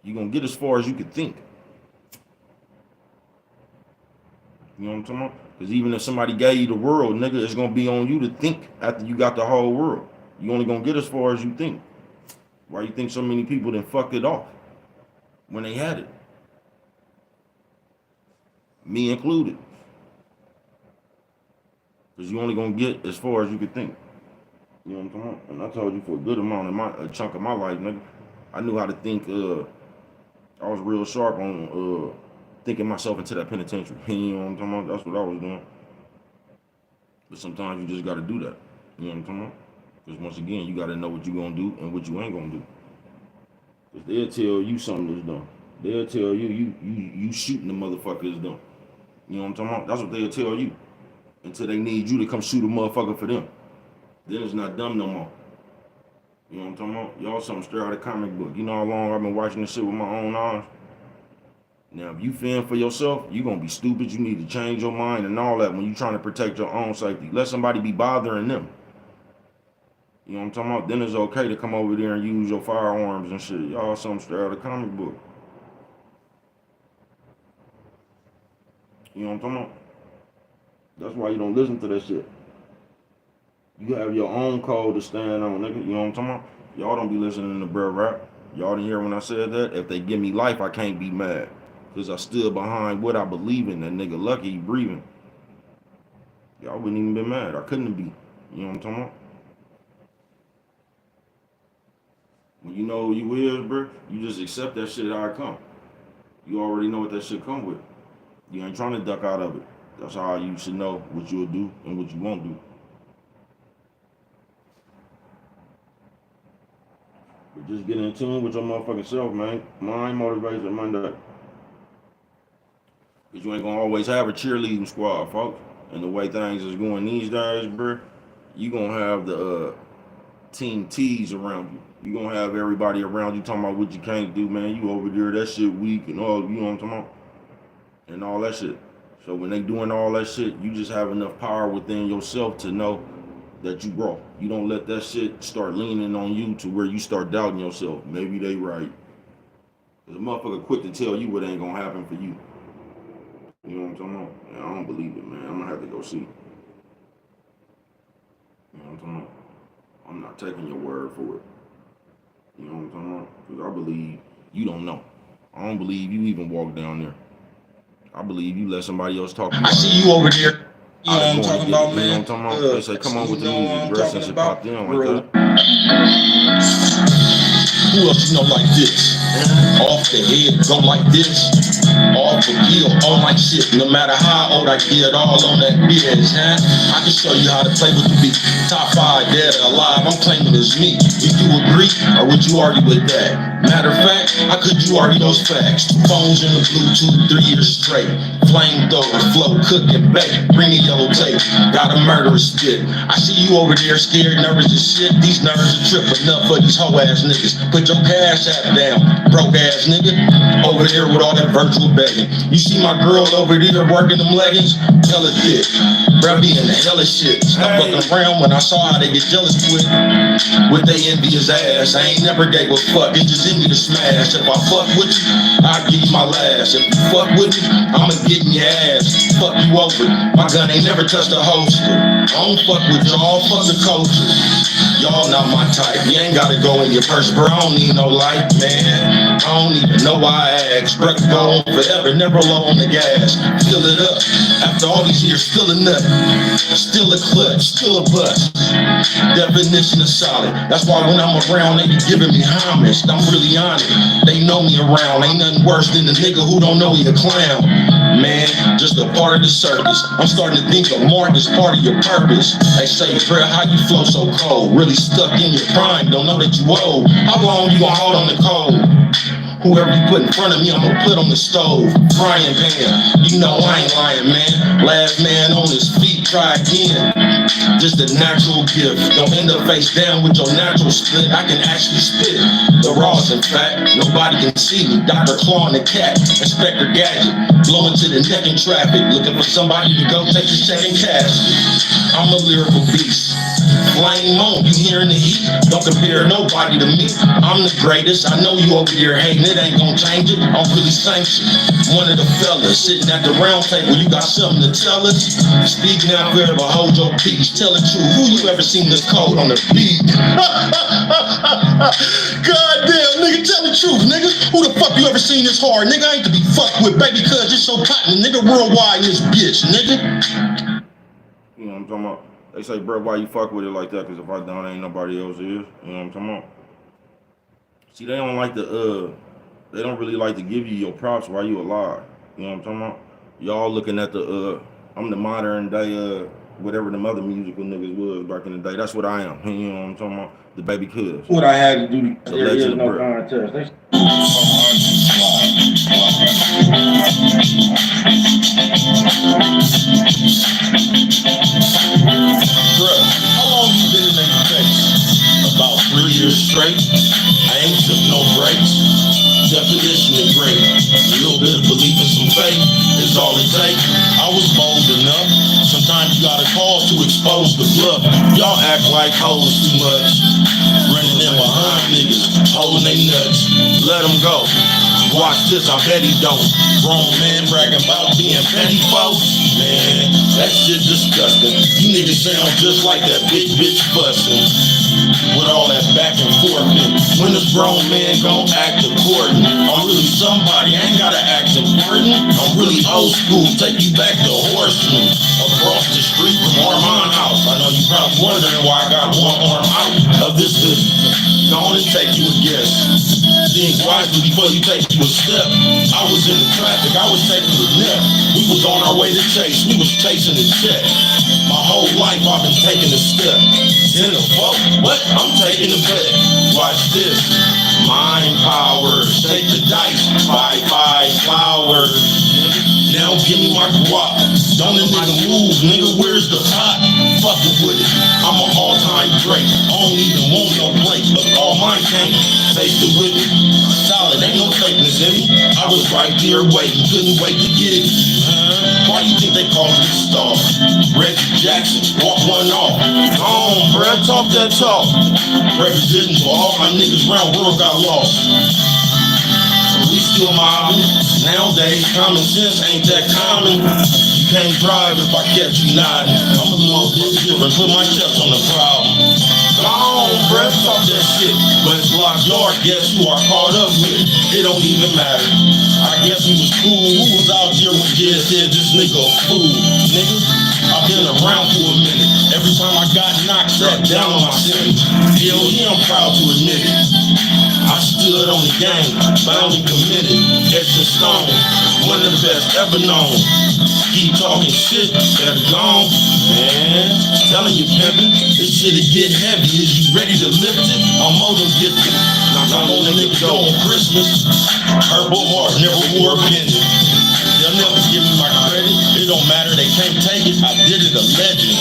You gonna get as far as you can think. You know what I'm talking about? Because even if somebody gave you the world, nigga, it's gonna be on you to think after you got the whole world. You only gonna get as far as you think. Why you think so many people then fucked it off when they had it? Me included. Because you only gonna get as far as you could think. You know what I'm talking about? And I told you for a good amount of a chunk of my life, nigga, I knew how to think. I was real sharp on thinking myself into that penitentiary. You know what I'm talking about? That's what I was doing. But sometimes you just gotta do that. You know what I'm talking about? Because once again, you gotta know what you gonna do and what you ain't gonna do. Because they'll tell you something that's done. They'll tell you shooting the motherfucker is done. You know what I'm talking about? That's what they'll tell you. Until they need you to come shoot a motherfucker for them. Then it's not dumb no more. You know what I'm talking about? Y'all something straight out of comic book. You know how long I've been watching this shit with my own eyes? Now, if you fend for yourself, you gonna be stupid. You need to change your mind and all that when you trying to protect your own safety. Let somebody be bothering them. You know what I'm talking about? Then it's okay to come over there and use your firearms and shit. Y'all something straight out of comic book. You know what I'm talking about? That's why you don't listen to that shit. You have your own code to stand on, nigga. You know what I'm talking about? Y'all don't be listening to Bro Rap. Y'all didn't hear when I said that? If they give me life, I can't be mad. Because I stood behind what I believe in. That nigga lucky he breathing. Y'all wouldn't even be mad. I couldn't be. You know what I'm talking about? When you know who you is, bro, you just accept that shit how it come. You already know what that shit come with. You ain't trying to duck out of it. That's how you should know what you'll do and what you won't do. But just get in tune with your motherfucking self, man. Mind Motivation Monday. Because you ain't gonna always have a cheerleading squad, folks. And the way things is going these days, bro, you gonna have the team T's around you. You gonna have everybody around you talking about what you can't do, man. You over there, that shit weak and all, you know what I'm talking about? And all that shit. So when they doing all that shit, you just have enough power within yourself to know that you grow. You don't let that shit start leaning on you to where you start doubting yourself. Maybe they right. Cause a motherfucker quick to tell you what ain't gonna happen for you. You know what I'm talking about? Yeah, I don't believe it, man. I'm gonna have to go see. You know what I'm talking about? I'm not taking your word for it. You know what I'm talking about? Because I believe you don't know. I don't believe you even walk down there. I believe you let somebody else talk to you. I see you over there. You know what I'm going talking to get it. about, You know man? what I'm talking about? They say, come on with the You know what music. I'm Dress and talking shit about? pop down Bro. like that. Who else you know like this? Off the head, go like this. Off the heel, on like shit. No matter how old I get, all on that biz, huh? I can show you how to play with the beat. Top 5 dead or alive, I'm claiming it's me. Do you agree, or would you argue with that? Matter of fact, how could you argue those facts? Phones in the Bluetooth 3 years straight. Flamethrower, flow, cook and bake. Bring the yellow tape, got a murderous spit. I see you over there scared, nervous as shit. These nerves are tripping enough for these hoe ass niggas. Put your cash app down, broke ass nigga. Over there with all that virtual begging. You see my girl over there working them leggings? Tell her dick. Bruh, be in the hella shit. Stop fucking around when I saw how they get jealous quick. With they envious ass. I ain't never gave a fuck. It just in me to smash. If I fuck with you, I'll give you my last. If you fuck with me, I'ma get in your ass. Fuck you over. My gun ain't never touched a holster. I don't fuck with y'all, fuck the culture. Y'all not my type. You ain't gotta go in your purse, bro. I don't need no light, man. I don't even know why I ask. Break go on forever, never low on the gas. Fill it up. After all these years, still a nut. Still a clutch, still a bust. Definition of solid. That's why when I'm around, they be giving me homage. I'm really on it. They know me around. Ain't nothing worse than the nigga who don't know he a clown. Man, just a part of the circus. I'm starting to think of Mark as part of your purpose. They say, bro, how you flow so cold? Really stuck in your prime, don't know that you old. How long you gonna hold on the cold? Whoever you put in front of me, I'm gonna put on the stove. Frying pan, you know I ain't lying, man. Last man on his feet, try again. Just a natural gift. Don't end up face down with your natural split. I can actually spit the raws, in fact. Nobody can see me. Dr. Claw and the cat, Inspector Gadget, blowing to the neck in traffic, looking for somebody to go take his check and cash. I'm a lyrical beast. Flame on, you hearing the heat? Don't compare nobody to me. I'm the greatest. I know you over there hating, it ain't gonna change it. I'm really sanctioned. One of the fellas sitting at the round table. You got something to tell us? Speak now, forever hold your peace. Tell the truth. Who you ever seen this cold on the beat? Goddamn, nigga, tell the truth, nigga. Who the fuck you ever seen this hard? Nigga, I ain't to be fucked with, baby, cuz it's so cotton. Nigga, worldwide in this bitch, nigga. You know what I'm talking about? They say, bro, why you fuck with it like that? Because if I don't, ain't nobody else is. You know what I'm talking about? See, they don't like to, they don't really like to give you your props while you alive. You know what I'm talking about? Y'all looking at the, I'm the modern day, whatever them other musical niggas was back in the day. That's what I am. You know what I'm talking about? The baby cuz. What I had to do, The there is legend no of Bro. contest. Bruh, how long you been in that face? About 3 years straight. I ain't took no breaks. Definition of great. A little bit of belief and some faith is all it takes. I was bold enough. Sometimes you gotta call to expose the bluff. Y'all act like hoes too much. Running in behind niggas, holding they nuts. Let them go. Watch this, I bet he don't. Grown man bragging about being petty folks. Man, that shit disgusting. You niggas sound just like that big bitch bustin'. With all that back and forth. When this grown man gon' act according. I'm really somebody, I ain't gotta act important. I'm really old school, take you back to Horseman. Across the street from Armand House. I know you probably wondering why I got one arm out of this hood. Go on and take you a guess. Think wisely before you take you a step. I was in the traffic, I was taking a nap. We was on our way to chase, we was chasing a check. My whole life I've been taking a step. In a vote, what? I'm taking a bet. Watch this. Mind power, take the dice, buy flowers. Now give me my guap. Don't a nigga move, nigga, where's the pot? Fucking with it, I'm an all-time great. I don't even want no plate, but all mine came. Taste it with it, solid, ain't no fakeness in me. I was right there waiting, couldn't wait to get it. Why you think they call me star? Reggie Jackson, walk one off. On, bruh, talk that talk. Representing for all my niggas round world got lost. We still mobbing. Nowadays, common sense ain't that common. You can't drive if I catch you nodding. I'm a little bit different, put my chest on the problem. Gone, bruh, talk that shit. But it's Block Yard, guess who I caught up with? It don't even matter. I guess he was cool. Who was out here when Jed said this nigga a fool? Nigga, I've been around for a minute. Every time I got knocked, sat down on my sentence. Hell yeah, I'm proud to admit it. I stood on the game, bound and committed, etched in stone, one of the best ever known. Keep talking shit, better gone, man. Telling you, pimpin', this shit'll get heavy. Is you ready to lift it? I'm more than gifted. Now I'm on a nigga go on Christmas. Herbal heart, never wore a penny. They'll never give me my credit. It don't matter, they can't take it. I did it, a legend.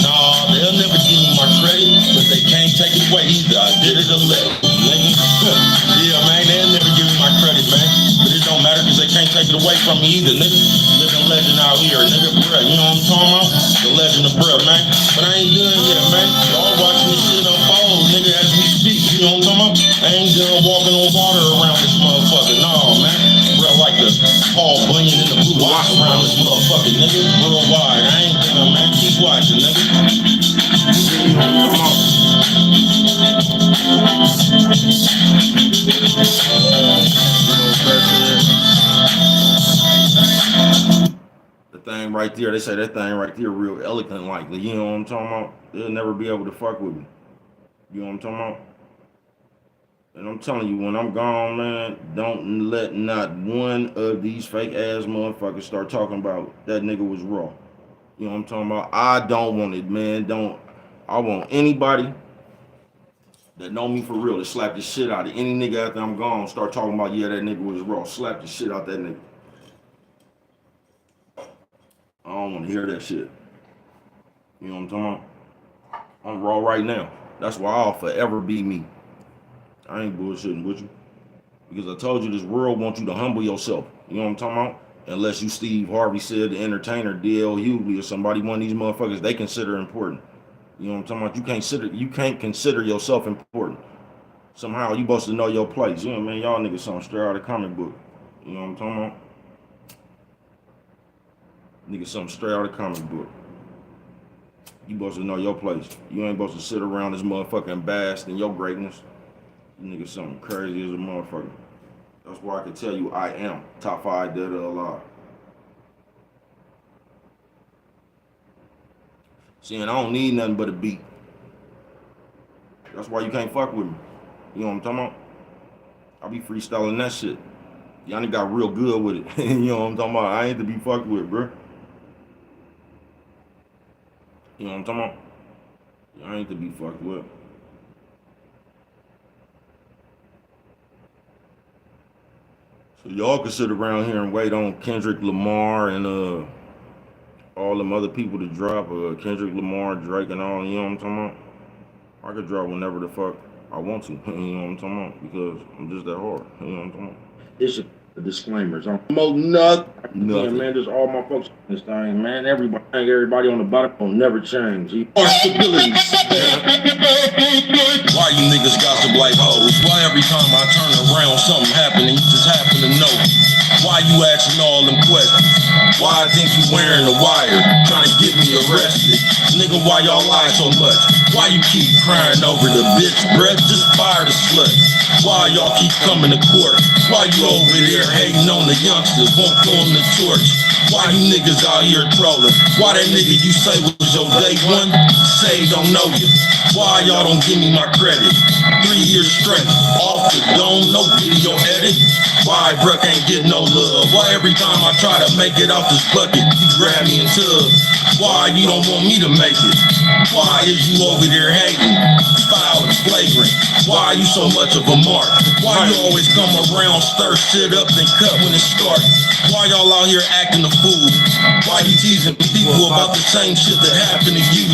Nah, they'll never give me my credit, but they can't take it away either. I did it, a legend. Yeah, man, they'll never give me my credit, man. But it don't matter because they can't take it away from me either, nigga. Living legend out here, nigga, bruh. You know what I'm talking about? The legend of bruh, man. But I ain't done yet, man. Y'all watching this shit unfold, nigga, as we speak. You know what I'm talking about? I ain't done walking on water around this motherfucker. No, man. Bruh, like the Paul Bunyan in the blue watch around this motherfucker, nigga. Worldwide. I ain't done, man. Keep watching, nigga. Come on. The thing right there, they say that thing right there real eloquent like, you know what I'm talking about? They'll never be able to fuck with me. You know what I'm talking about? And I'm telling you, when I'm gone, man, don't let not one of these fake ass motherfuckers start talking about that nigga was raw. You know what I'm talking about? I don't want it, man. I want anybody that know me for real to slap the shit out of any nigga after I'm gone, start talking about, yeah, that nigga was raw. Slap the shit out that nigga. I don't want to hear that shit. You know what I'm talking about? I'm raw right now. That's why I'll forever be me. I ain't bullshitting with you. Because I told you this world wants you to humble yourself. You know what I'm talking about? Unless you Steve Harvey said, the entertainer, D.L. Hughley, or somebody, one of these motherfuckers, they consider important. You know what I'm talking about? You can't consider yourself important. Somehow you supposed to know your place. You know what I mean? Y'all niggas something straight out of the comic book. You know what I'm talking about? Niggas something straight out of the comic book. You supposed to know your place. You ain't supposed to sit around this motherfucker and bask in your greatness. You niggas something crazy as a motherfucker. That's why I can tell you I am top 5 dead or alive. See, and I don't need nothing but a beat. That's why you can't fuck with me. You know what I'm talking about? I be freestyling that shit. Y'all niggas got real good with it. You know what I'm talking about? I ain't to be fucked with, bro. You know what I'm talking about? Y'all ain't to be fucked with. So y'all can sit around here and wait on Kendrick Lamar and all them other people to drop, Kendrick Lamar, Drake, and all, you know what I'm talking about? I could drop whenever the fuck I want to, you know what I'm talking about? Because I'm just that hard, you know what I'm talking about? It's the disclaimers. I'm promoting nothing. Nothing. Yeah, man, just all my folks on this thing, man. Everybody on the bottom will never change. Our stability. Why you niggas gossip like hoes? Why every time I turn around something happening, you just happen to know? Why you asking all them questions? Why I think you wearing the wire, trying to get me arrested? Nigga, why y'all lie so much? Why you keep crying over the bitch breath? Just fire the slut. Why y'all keep coming to court? Why you over there hating on the youngsters, won't throw them the torch? Why you niggas out here trolling? Why that nigga you say was your day one, say don't know you? Why y'all don't give me my credit? 3 years straight, off the dome, no video edit. Why bruh can't get no love? Why every time I try to make it off this bucket, you grab me and tub? Why you don't want me to make it? Why is you over there hating? Foul and flagrant. Why you so much of a mark? Why you always come around, stir shit up, then cut when it starts? Why y'all out here acting a fool? Why you teasing people about the same shit that happened to you?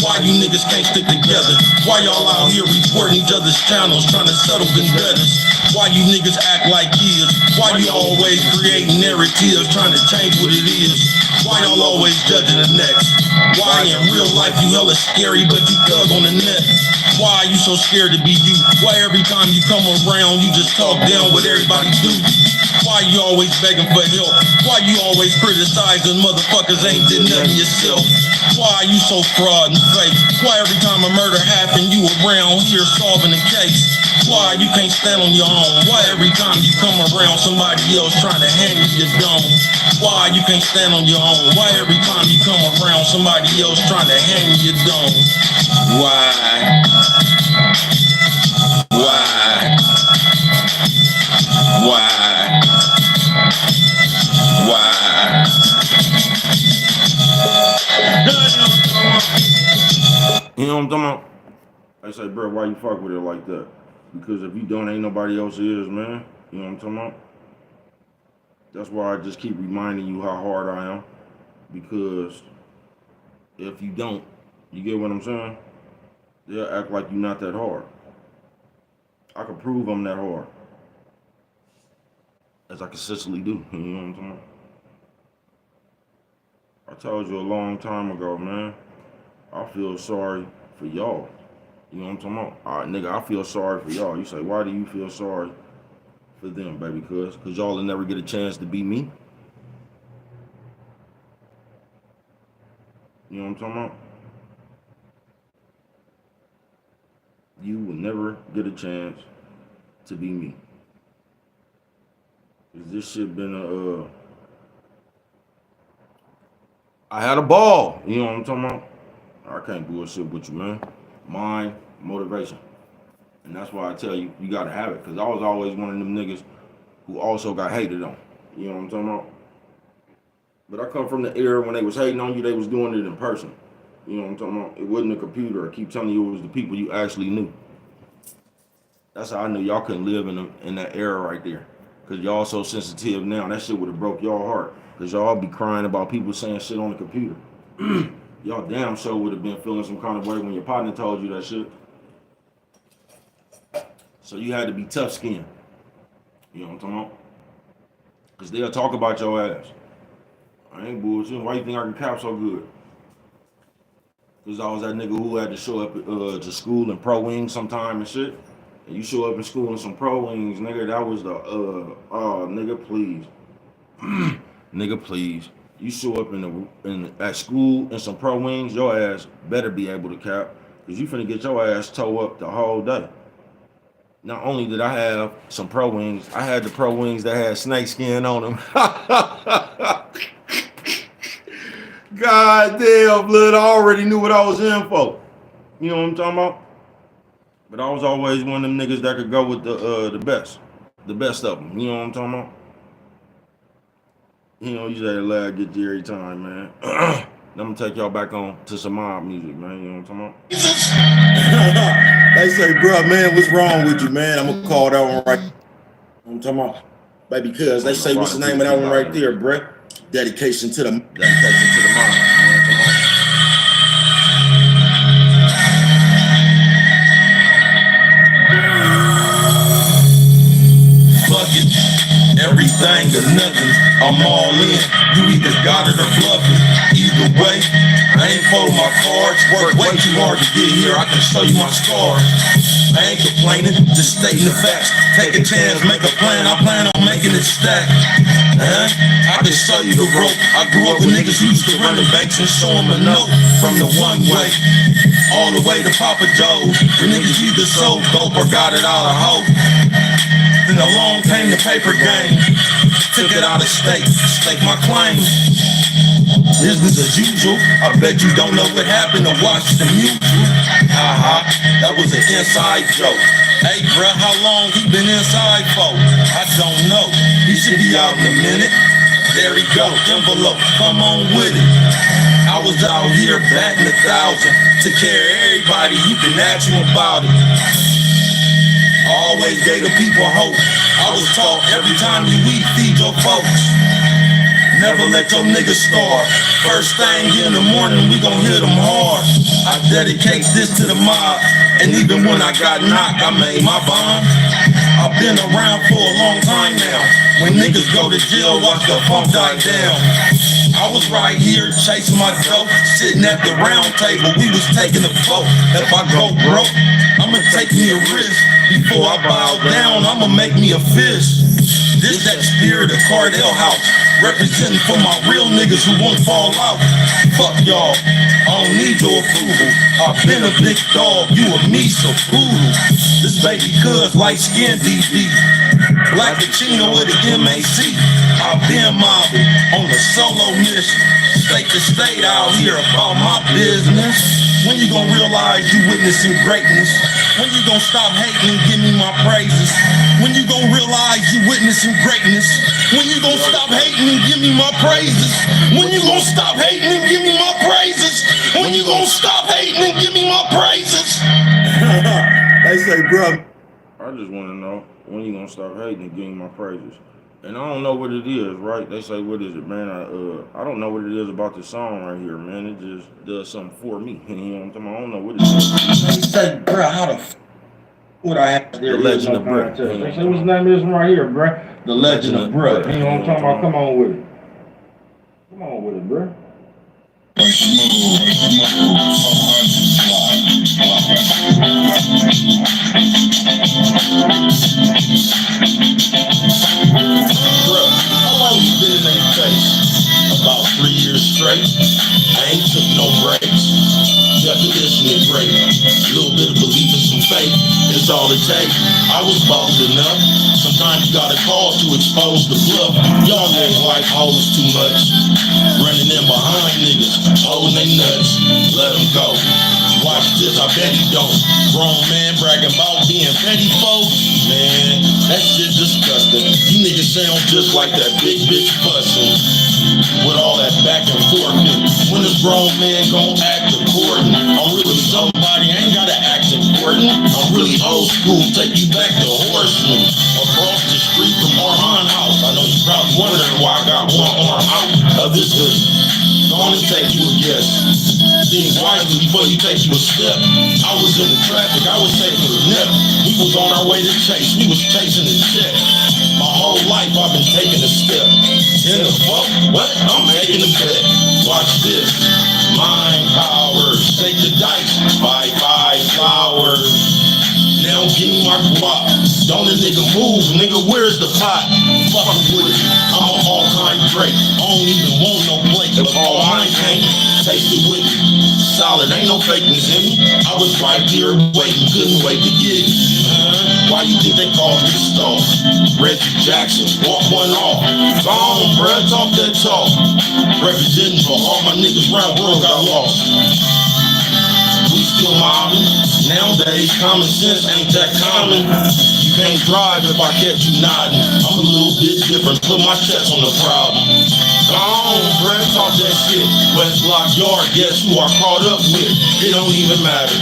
Why you niggas can't stick together? Why y'all out here reporting each other's channels, trying to settle vendettas? Why you niggas act like kids? Why you always create narratives trying to change what it is? Why y'all always judging the next? Why in real life you hella scary but you thug on the net? Why you so scared to be you? Why every time you come around you just talk down what everybody do? Why you always begging for help? Why you always criticizing motherfuckers ain't did nothing yourself? Why you so fraud and fake? Why every time a murder happen you around here solving the case? Why you can't stand on your own? Why every time you come around somebody else trying to hand you your dome? Why you can't stand on your own? Why every time you come around somebody else trying to hand you your dome? Why? Why? Why? Why? You know what I'm talking about? I say, bro, why you fuck with it like that? Because if you don't, ain't nobody else is, man. You know what I'm talking about? That's why I just keep reminding you how hard I am. Because if you don't, you get what I'm saying? They'll act like you're not that hard. I can prove I'm that hard. As I consistently do. You know what I'm talking about? I told you a long time ago, man. I feel sorry for y'all. You know what I'm talking about? All right, nigga, I feel sorry for y'all. You say, why do you feel sorry for them, baby? Because y'all will never get a chance to be me. You know what I'm talking about? You will never get a chance to be me. Cause this shit been I had a ball. You know what I'm talking about? I can't bullshit with you, man. Mind, motivation. And that's why I tell you, you gotta have it. Cause I was always one of them niggas who also got hated on. You know what I'm talking about? But I come from the era when they was hating on you, they was doing it in person. You know what I'm talking about? It wasn't a computer. I keep telling you it was the people you actually knew. That's how I knew y'all couldn't live in that era right there. Cause y'all so sensitive now. That shit would have broke y'all heart. Cause y'all be crying about people saying shit on the computer. Y'all damn sure would have been feeling some kind of way when your partner told you that shit. So you had to be tough skinned. You know what I'm talking about? Cause they'll talk about your ass. I ain't bullshitting. Why you think I can cap so good? Cause I was that nigga who had to show up to school in pro wings sometime and shit. And you show up in school in some pro wings, nigga. That was the nigga, please. Nigga, please. You show up at school in some pro wings, your ass better be able to cap, cause you finna get your ass toe up the whole day. Not only did I have some pro wings, I had the pro wings that had snake skin on them. God damn, blood, I already knew what I was in for. You know what I'm talking about? But I was always one of them niggas that could go with the best of them. You know what I'm talking about? You know, you say the lad get you every time, man. I'm gonna take y'all back on to some mob music, man. You know what I'm talking about? They say, bro, man, what's wrong with you, man? I'm gonna call that one right. I'm talking about, baby, cuz they say, what's the name of that one right there, bro? Dedication to the mob. You know what I'm talking about? Fuck it. Everything or nothing, I'm all in. You either got it or bluff it. Either way, I ain't fold my cards. Work way too hard to get here. I can show you my scars. I ain't complaining, just stating the facts. Take a chance, make a plan. I plan on making it stack. I can show you the rope. I grew up with niggas who used to run the banks and show them a note. From the one way, all the way to Papa Joe's. The niggas either sold dope or got it out of hope. Then along came the paper game. Took it out of state, stake my claim. Business as usual. I bet you don't know what happened to Washington Mutual. That was an inside joke. Hey bruh, how long he been inside for? I don't know. He should be out in a minute. There he go, envelope, come on with it. I was out here batting 1,000. Took care of everybody, you can ask him about it. Always gave the people hope. I was taught every time you eat, feed your folks. Never let your niggas starve. First thing in the morning, we gon' hit them hard. I dedicate this to the mob. And even when I got knocked, I made my bond. I've been around for a long time now. When niggas go to jail, watch the funk die down. I was right here chasing my dope, sitting at the round table, we was taking a vote. If I go broke, I'ma take me a risk. Before I bow down, I'ma make me a fist. This that spirit of Cardell House, representing for my real niggas who won't fall out. Fuck y'all, I don't need your approval. I've been a big dog, you a me, so poodle. This baby cuz light skin DD, Black Chino with a MAC. I've been mobbing on a solo mission, state to state out here about my business. When you gon' realize you witnessing greatness? When you gon' stop hating and give me my praises? When you gon' realize you witnessing greatness? When you gon' stop hating and give me my praises? When you gon' stop hating and give me my praises? When you gon' stop hating and give me my praises? They say, bro. I just want to know when you gonna stop hating and giving my praises. And I don't know what it is, right? They say, what is it, man? I don't know what it is about this song right here, man. It just does something for me. You know what I'm talking about? I don't know what it is. They say, bro, how the f would I have The Legend of Bruh. They say, what's the name of this one right here, bro? the legend of bruh? You know what I'm talking about? Come on with it. Come on with it, bro. Bruh, how long you been in their face? About 3 years straight. I ain't took no breaks. Definition is great. Little bit of belief and some faith is all it takes. I was bold enough. Sometimes you gotta call to expose the bluff. Y'all act like hoes too much. Running in behind niggas, holding they nuts. Let them go. Watch this, I bet he don't. Grown man bragging about being petty folk. Man, that shit disgusting. You niggas sound just like that big bitch fussing. With all that back and forth. When a grown man gon' act according, I'm really somebody, I ain't gotta act important. I'm really old school, take you back to Horseman. Across the street from Armand House. I know you probably wondering why I got one arm out of this hood. Gonna take you a guess. Think wisely before you take you a step. I was in the traffic, I was taking a nip. We was on our way to chase, we was chasing the jet. My whole life I've been taking a step. In the fuck, what? I'm making a bet. Watch this. Mind power, shake the dice. Bye bye flowers. Now give me my guap. Don't a nigga move, nigga, where's the pot? Fuckin' with it, I'm an all-time great. I don't even want no plate, but all mine can't. Taste it with me, solid, ain't no fakeness in me. I was right here waiting, couldn't wait to get it. Why you think they call me star? Reggie Jackson, walk one off. Go on, bruh, talk that talk. Representing for all my niggas round world got lost. We still mobbing. Nowadays, common sense ain't that common. You can't drive if I catch you nodding. I'm a little bit different, put my chest on the problem. Go on, bruh, talk that shit. West Block Yard, guess who I caught up with? It don't even matter.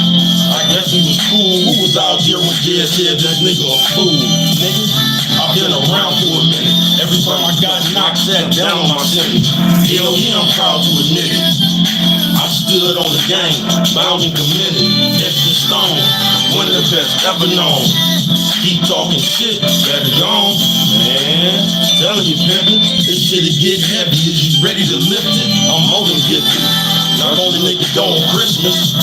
I guess he was cool. Who was out here when Jed said that nigga a fool? Nigga, I've been around for a minute. Every time I got knocked, sat down on my sentence. Hell yeah, I'm proud to admit it. I stood on the game, bound and committed. Extra stone, one of the best ever known. Keep talking shit, better gone. Man, telling you, pimpin', this shit'll get heavy. Is you ready to lift it? I'm more than gifted. Not only nigga don't Christmas,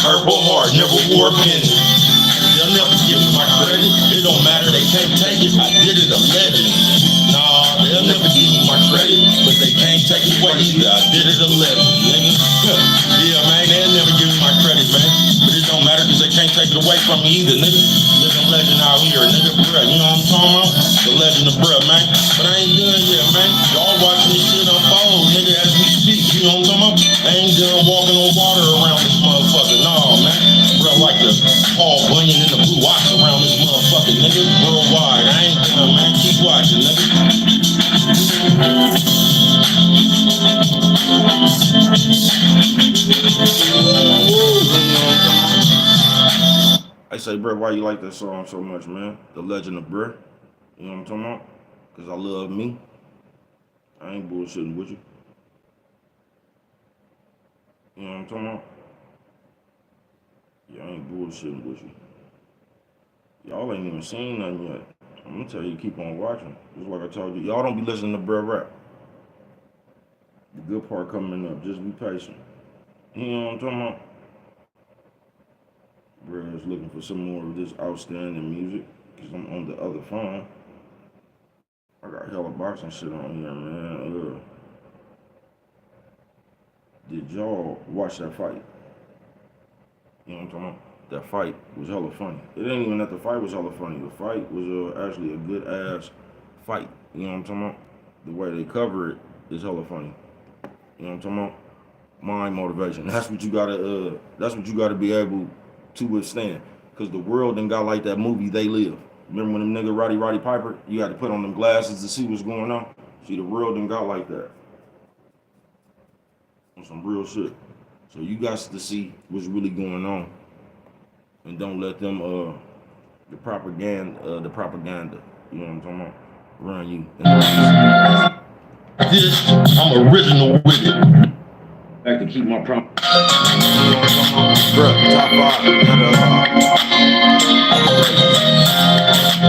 Purple Heart never wore a penny. They'll never give me my credit. It don't matter, they can't take it. I did it 11. Nah, they'll never give me my credit, but they can't take it away either. I did it 11, nigga. Yeah, man, they'll never give me my credit, man. But it don't matter, cause they can't take it away from me either, nigga. Living legend out here, nigga, bruh. You know what I'm talking about? The legend of bruh, man. But I ain't done yet, man. Y'all watching this shit unfold, nigga, as we speak. You know what I'm talking about? I ain't done walking on water around this motherfucker. Nah, man. Bruh, like the Paul Bunyan in the blue watch around this motherfucker, nigga. Worldwide. I ain't done, man. Keep watching, nigga. I say, bro, why you like that song so much, man? The Legend of Bruh. You know what I'm talking about? Because I love me. I ain't bullshitting with you. You know what I'm talking about? Yeah, I ain't bullshitting with you. Y'all ain't even seen nothing yet. I'm gonna tell you, keep on watching. Just like I told you, y'all don't be listening to Bruh rap. The good part coming up. Just be patient. You know what I'm talking about? Bruh is looking for some more of this outstanding music because I'm on the other phone. I got hella boxing shit on here, man. Did y'all watch that fight? You know what I'm talking about? That fight was hella funny. It ain't even that the fight was hella funny. The fight was actually a good ass fight. You know what I'm talking about? The way they cover it is hella funny. You know what I'm talking about? Mind motivation. That's what you gotta be able to withstand. Cause the world done got like that movie They Live. Remember when them nigga Roddy Piper, you had to put on them glasses to see what's going on? See, the world done got like that. On some real shit. So you got to see what's really going on. And don't let them the propaganda, you know what I'm talking about, run you. This, I'm original with it. I can keep my promise. Bruh, top 5.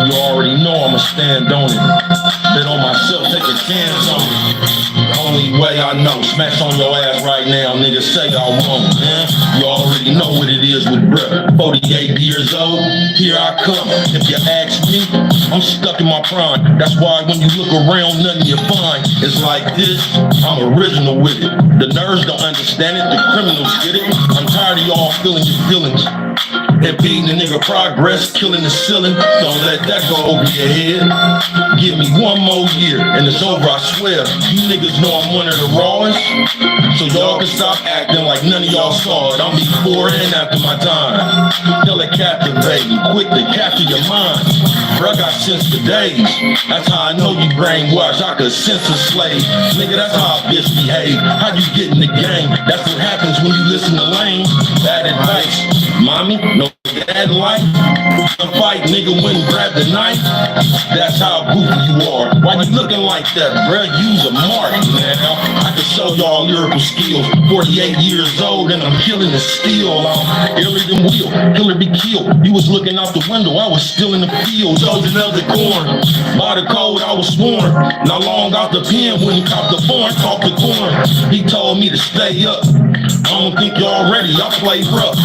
You already know I'ma stand on it. Bet on myself, take a chance on it. The only way I know, smash on your ass right now, nigga, say I won't, man. You already know what it is with bruh. 48 years old, here I come. If you ask me, I'm stuck in my prime. That's why when you look around, nothing you find is like this. I'm original with it. The nerds don't understand it, the criminals get it. I'm tired of y'all feeling your feelings. And beating a nigga progress, killing the ceiling. Don't let that go over your head. Give me one more year and it's over, I swear. You niggas know I'm one of the rawest. So y'all can stop acting like none of y'all saw it. I'm before and after my time. Tell it captivating, quick to capture your mind. Bruh, I got sense for days. That's how I know you brainwashed. I could sense a slave. Nigga, that's how I bitch behave. How you get in the game? That's what happens when you listen to lame. Bad advice. Mommy, no dad life. The fight, nigga, wouldn't grab the knife. That's how goofy you are. Why you looking like that, bruh? Use a mark now. I can show y'all lyrical skills. 48 years old and I'm killing the steel. I'm iller than Will. Killer be killed. You was looking out the window. I was still in the field. Chosen of the corn. By the code, I was sworn. Not long out the pen, wouldn't cop the born. Talk the corn. He told me to stay up. I don't think y'all ready. I play rough.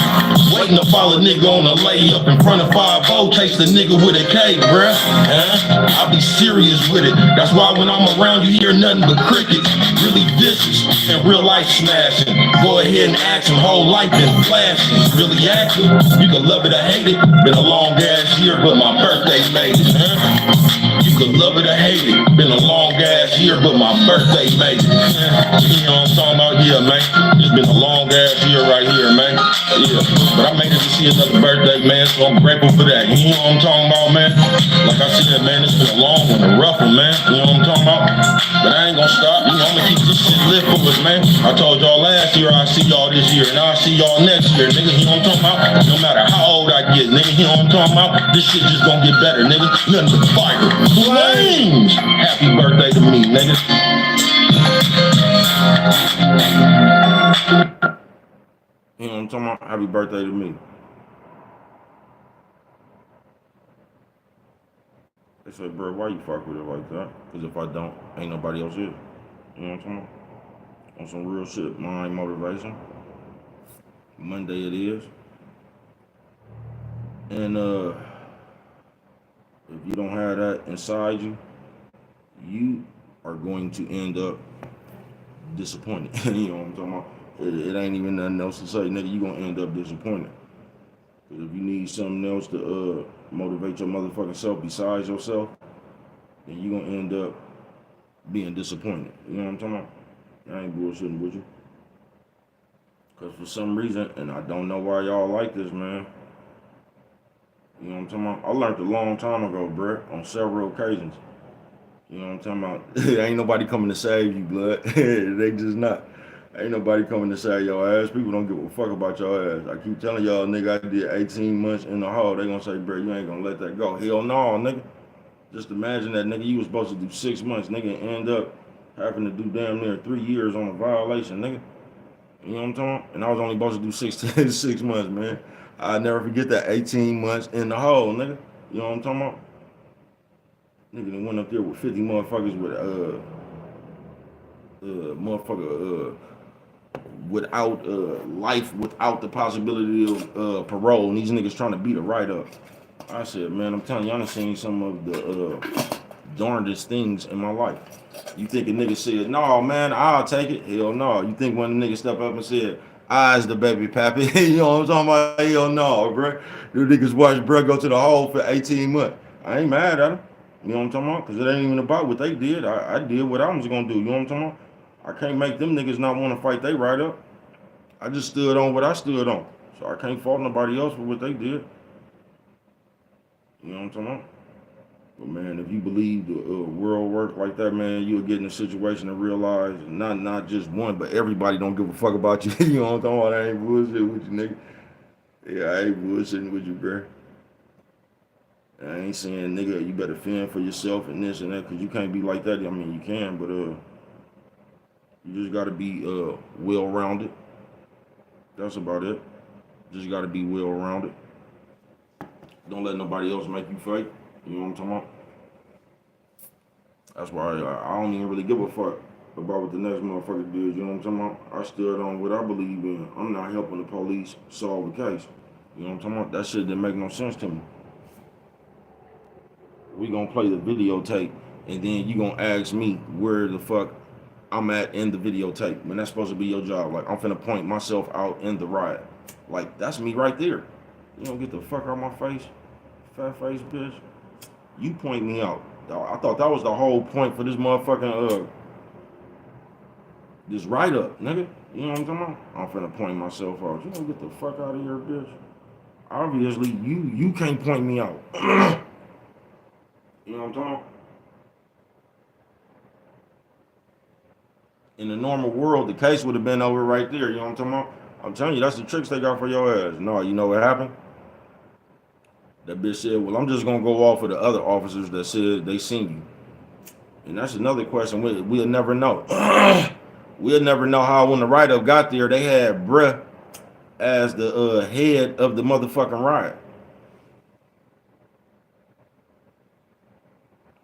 Waiting to follow a nigga on a layup in front of 5-0, chase the nigga with a K, bruh. I be serious with it. That's why when I'm around you hear nothing but crickets. Really vicious and real life smashing. Go ahead and act some whole life been flashing. Really active, you can love it or hate it. Been a long ass year, but my birthday made it, You can love it or hate it. Been a long ass year, but my birthday made it. You know what I'm talking about? Yeah, man. It's been a long ass year right here, man. Yeah. But I made it to see another birthday, man, so I'm grateful for that. You know what I'm talking about, man? Like I said, man, it's been a long one, a rough one, man. You know what I'm talking about? But I ain't gonna stop. You know, I'm gonna keep this shit lit for us, man. I told y'all last year I'll see y'all this year, and I'll see y'all next year, nigga. You know what I'm talking about? No matter how old I get, nigga, you know what I'm talking about? This shit just gonna get better, nigga. Nothing but fire. Flames! Happy birthday to me, nigga. You know what I'm talking about? Happy birthday to me. They say, bro, why you fuck with it like that? Because if I don't, ain't nobody else here. You know what I'm talking about? On some real shit, mind motivation. Monday it is. And if you don't have that inside you, you are going to end up disappointed. You know what I'm talking about? It ain't even nothing else to say, nigga. You gonna end up disappointed. Cause if you need something else to motivate your motherfucking self besides yourself, then you gonna end up being disappointed. You know what I'm talking about? I ain't bullshitting with you. Cause for some reason, and I don't know why y'all like this, man. You know what I'm talking about? I learned a long time ago, bruh, on several occasions. You know what I'm talking about? Ain't nobody coming to save you, blood. They just not. Ain't nobody coming to save your ass. People don't give a fuck about your ass. I keep telling y'all, nigga, I did 18 months in the hole. They gonna say, bro, you ain't gonna let that go. Hell no, nigga. Just imagine that, nigga, you was supposed to do 6 months, nigga, and end up having to do damn near 3 years on a violation, nigga. You know what I'm talking about? And I was only supposed to do 6 months, man. I'll never forget that 18 months in the hole, nigga. You know what I'm talking about? Nigga that went up there with 50 motherfuckers with without life, without the possibility of parole, and these niggas trying to beat a right up. I said, man, I'm telling you, I done seen some of the darndest things in my life. You think a nigga said, no, man, I'll take it? Hell no. You think when a nigga step up and said, I's the baby pappy, you know what I'm talking about? Hell no, bro. The niggas watch bro go to the hole for 18 months. I ain't mad at him. You know what I'm talking about? Because it ain't even about what they did. I did what I was going to do. You know what I'm talking about? I can't make them niggas not want to fight they right up. I just stood on what I stood on. So I can't fault nobody else for what they did. You know what I'm talking about? But man, if you believe the world work like that, man, you'll get in a situation to realize not just one, but everybody don't give a fuck about you. You know what I'm talking about? I ain't bullshitting with you, nigga. Yeah, I ain't bullshitting with you, bro. I ain't saying, nigga, you better fend for yourself and this and that, because you can't be like that. I mean, you can, but you just got to be well-rounded. That's about it. Just got to be well-rounded. Don't let nobody else make you fight. You know what I'm talking about? That's why I don't even really give a fuck about what the next motherfucker did. You know what I'm talking about? I stood on what I believe in. I'm not helping the police solve the case. You know what I'm talking about? That shit didn't make no sense to me. We gonna play the videotape, and then you gonna ask me where the fuck I'm at in the videotape when that's supposed to be your job. Like, I'm finna point myself out in the riot. Like, that's me right there. You don't get the fuck out my face, fat face bitch. You point me out. I thought that was the whole point for this motherfucking this write-up, nigga. You know what I'm talking about? I'm finna point myself out. You don't get the fuck out of here, bitch. Obviously, you can't point me out. You know what I'm talking about? In the normal world, the case would have been over right there. You know what I'm talking about? I'm telling you, that's the tricks they got for your ass. No, you know what happened? That bitch said, well, I'm just going to go off of the other officers that said they seen you. And that's another question we'll never know. We'll never know how when the write-up got there, they had bruh as the head of the motherfucking riot.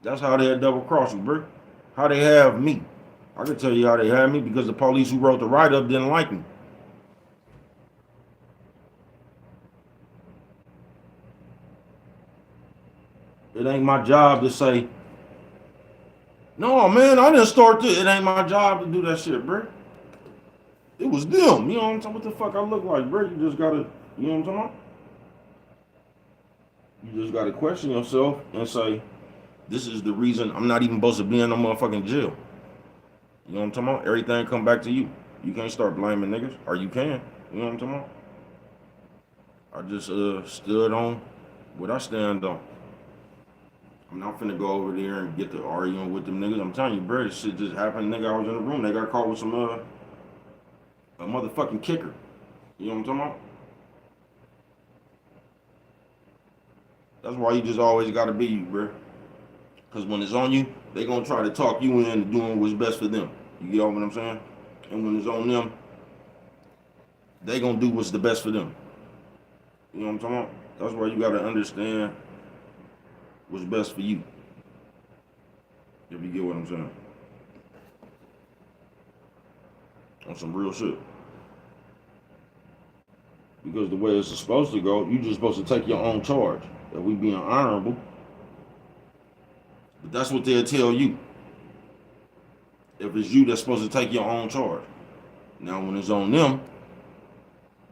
That's how they had double-crossed you, bruh. How they have me. I can tell you how they had me, because the police who wrote the write-up didn't like me. It ain't my job to say, no, man, I didn't start this. It ain't my job to do that shit, bro. It was them. You know what I'm talking about? What the fuck I look like, bro? You just gotta, you know what I'm talking about? You just gotta question yourself and say, this is the reason I'm not even supposed to be in no motherfucking jail. You know what I'm talking about? Everything come back to you. You can't start blaming niggas, or you can. You know what I'm talking about? I just stood on what I stand on. I'm not finna go over there and get to arguing with them niggas. I'm telling you, bro, this shit just happened. Nigga, I was in the room. They got caught with some a motherfucking kicker. You know what I'm talking about? That's why you just always gotta be you, bro. Cause when it's on you, they gonna try to talk you into doing what's best for them. You get what I'm saying? And when it's on them, they gonna do what's the best for them. You know what I'm talking about? That's why you gotta understand what's best for you. If you get what I'm saying. On some real shit. Because the way it's supposed to go, you just supposed to take your own charge. If we being honorable. But that's what they'll tell you. If it's you that's supposed to take your own charge. Now when it's on them,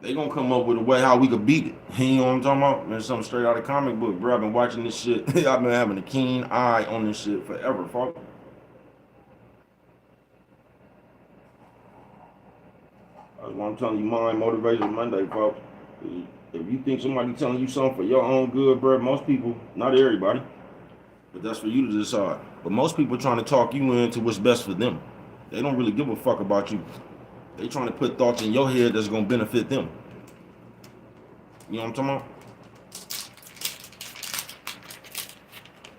they gonna come up with a way how we could beat it. You know what I'm talking about? Man, something straight out of comic book, bro. I've been watching this shit. I've been having a keen eye on this shit forever, folks. That's why I'm telling you, Mind Motivation Monday, folks. If you think somebody telling you something for your own good, bro, most people, not everybody, but that's for you to decide. But most people trying to talk you into what's best for them. They don't really give a fuck about you. They trying to put thoughts in your head that's gonna benefit them. You know what I'm talking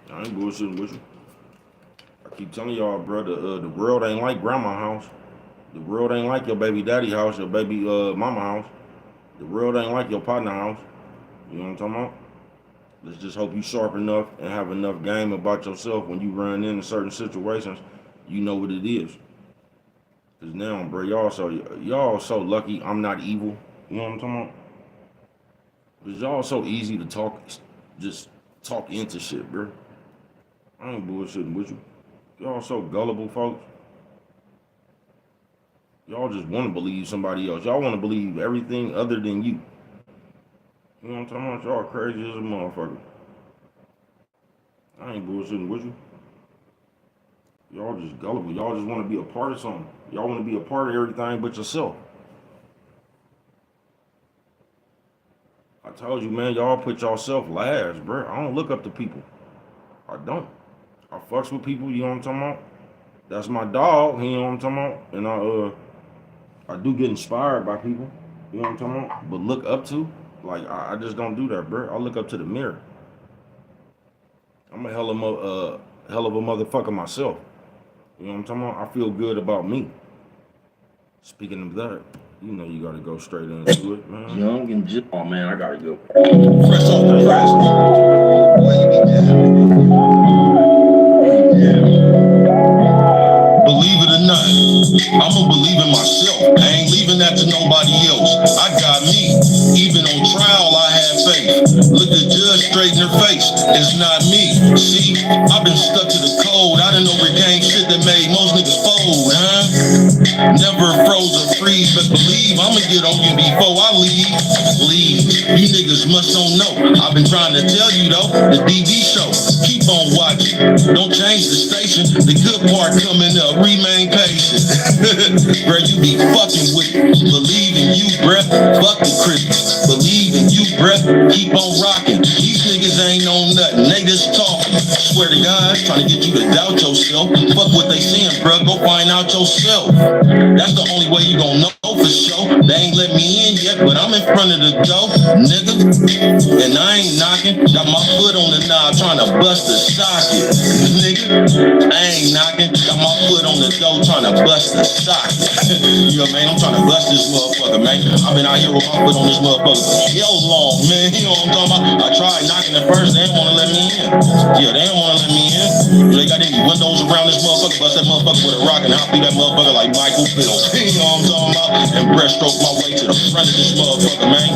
about? I ain't bullshitting with you. I keep telling y'all, bro, the world ain't like grandma's house. The world ain't like your baby daddy house, your baby mama house. The world ain't like your partner house. You know what I'm talking about? Let's just hope you sharp enough and have enough game about yourself when you run into certain situations, you know what it is. Cause now, bro, y'all so lucky I'm not evil. You know what I'm talking about? Cause y'all so easy to talk, just talk into shit, bro. I ain't bullshitting with you. Y'all so gullible, folks. Y'all just want to believe somebody else. Y'all want to believe everything other than you. You know what I'm talking about? Y'all crazy as a motherfucker. I ain't bullshitting with you. Y'all just gullible. Y'all just want to be a part of something. Y'all want to be a part of everything but yourself. I told you, man, y'all put yourself last, bro. I don't look up to people. I don't. I fucks with people, you know what I'm talking about? That's my dog, you know what I'm talking about? And I do get inspired by people, you know what I'm talking about? But look up to, like, I just don't do that, bro. I look up to the mirror. I'm a hell of a motherfucker myself. You know what I'm talking about? I feel good about me. Speaking of that, you know you gotta go straight into it, man. Young and just, oh man, I gotta go. Fresh off the press. Boy, you be believe it or not, I'ma believe in myself. I ain't leaving that to nobody else. I got me. Even on trial, I had faith. Look the judge straight in her face. It's not me. See, I've been stuck to the code. I done overcame shit that made most niggas fold, huh? Never froze or freeze, but believe I'ma get on you before I leave. Leave. You niggas must don't know. I've been trying to tell you though, the DB show. Keep on watching. Don't change the station. The good part coming up. Remain patient. Bruh, you be fucking with me. Believe in you, bruh. Fuck the critics. Believe in you, bruh. Keep on rocking. These niggas ain't on nothing. They just talking. Swear to God, trying to get you to doubt yourself. Fuck what they saying, bruh. Go find out yourself. That's the only way you gon' know for sure. They ain't let me in yet, but I'm in front of the door, nigga. And I ain't knocking. Got my foot on the knob trying to bust the socket, nigga. I ain't knocking. Got my foot on the door trying to bust the socket. You know what I mean? I'm trying to bust this motherfucker, man. I've been out here with my foot on this motherfucker for hell long, man. You know what I'm talking about? I tried knocking at first. They didn't want to let me in. Yeah, they didn't want to let me in. They got these windows around this motherfucker. Bust that motherfucker with a rock and I'll beat that motherfucker like Michael Phelps. You know what I'm talking about? And breaststroke my way to the front of this motherfucker, man.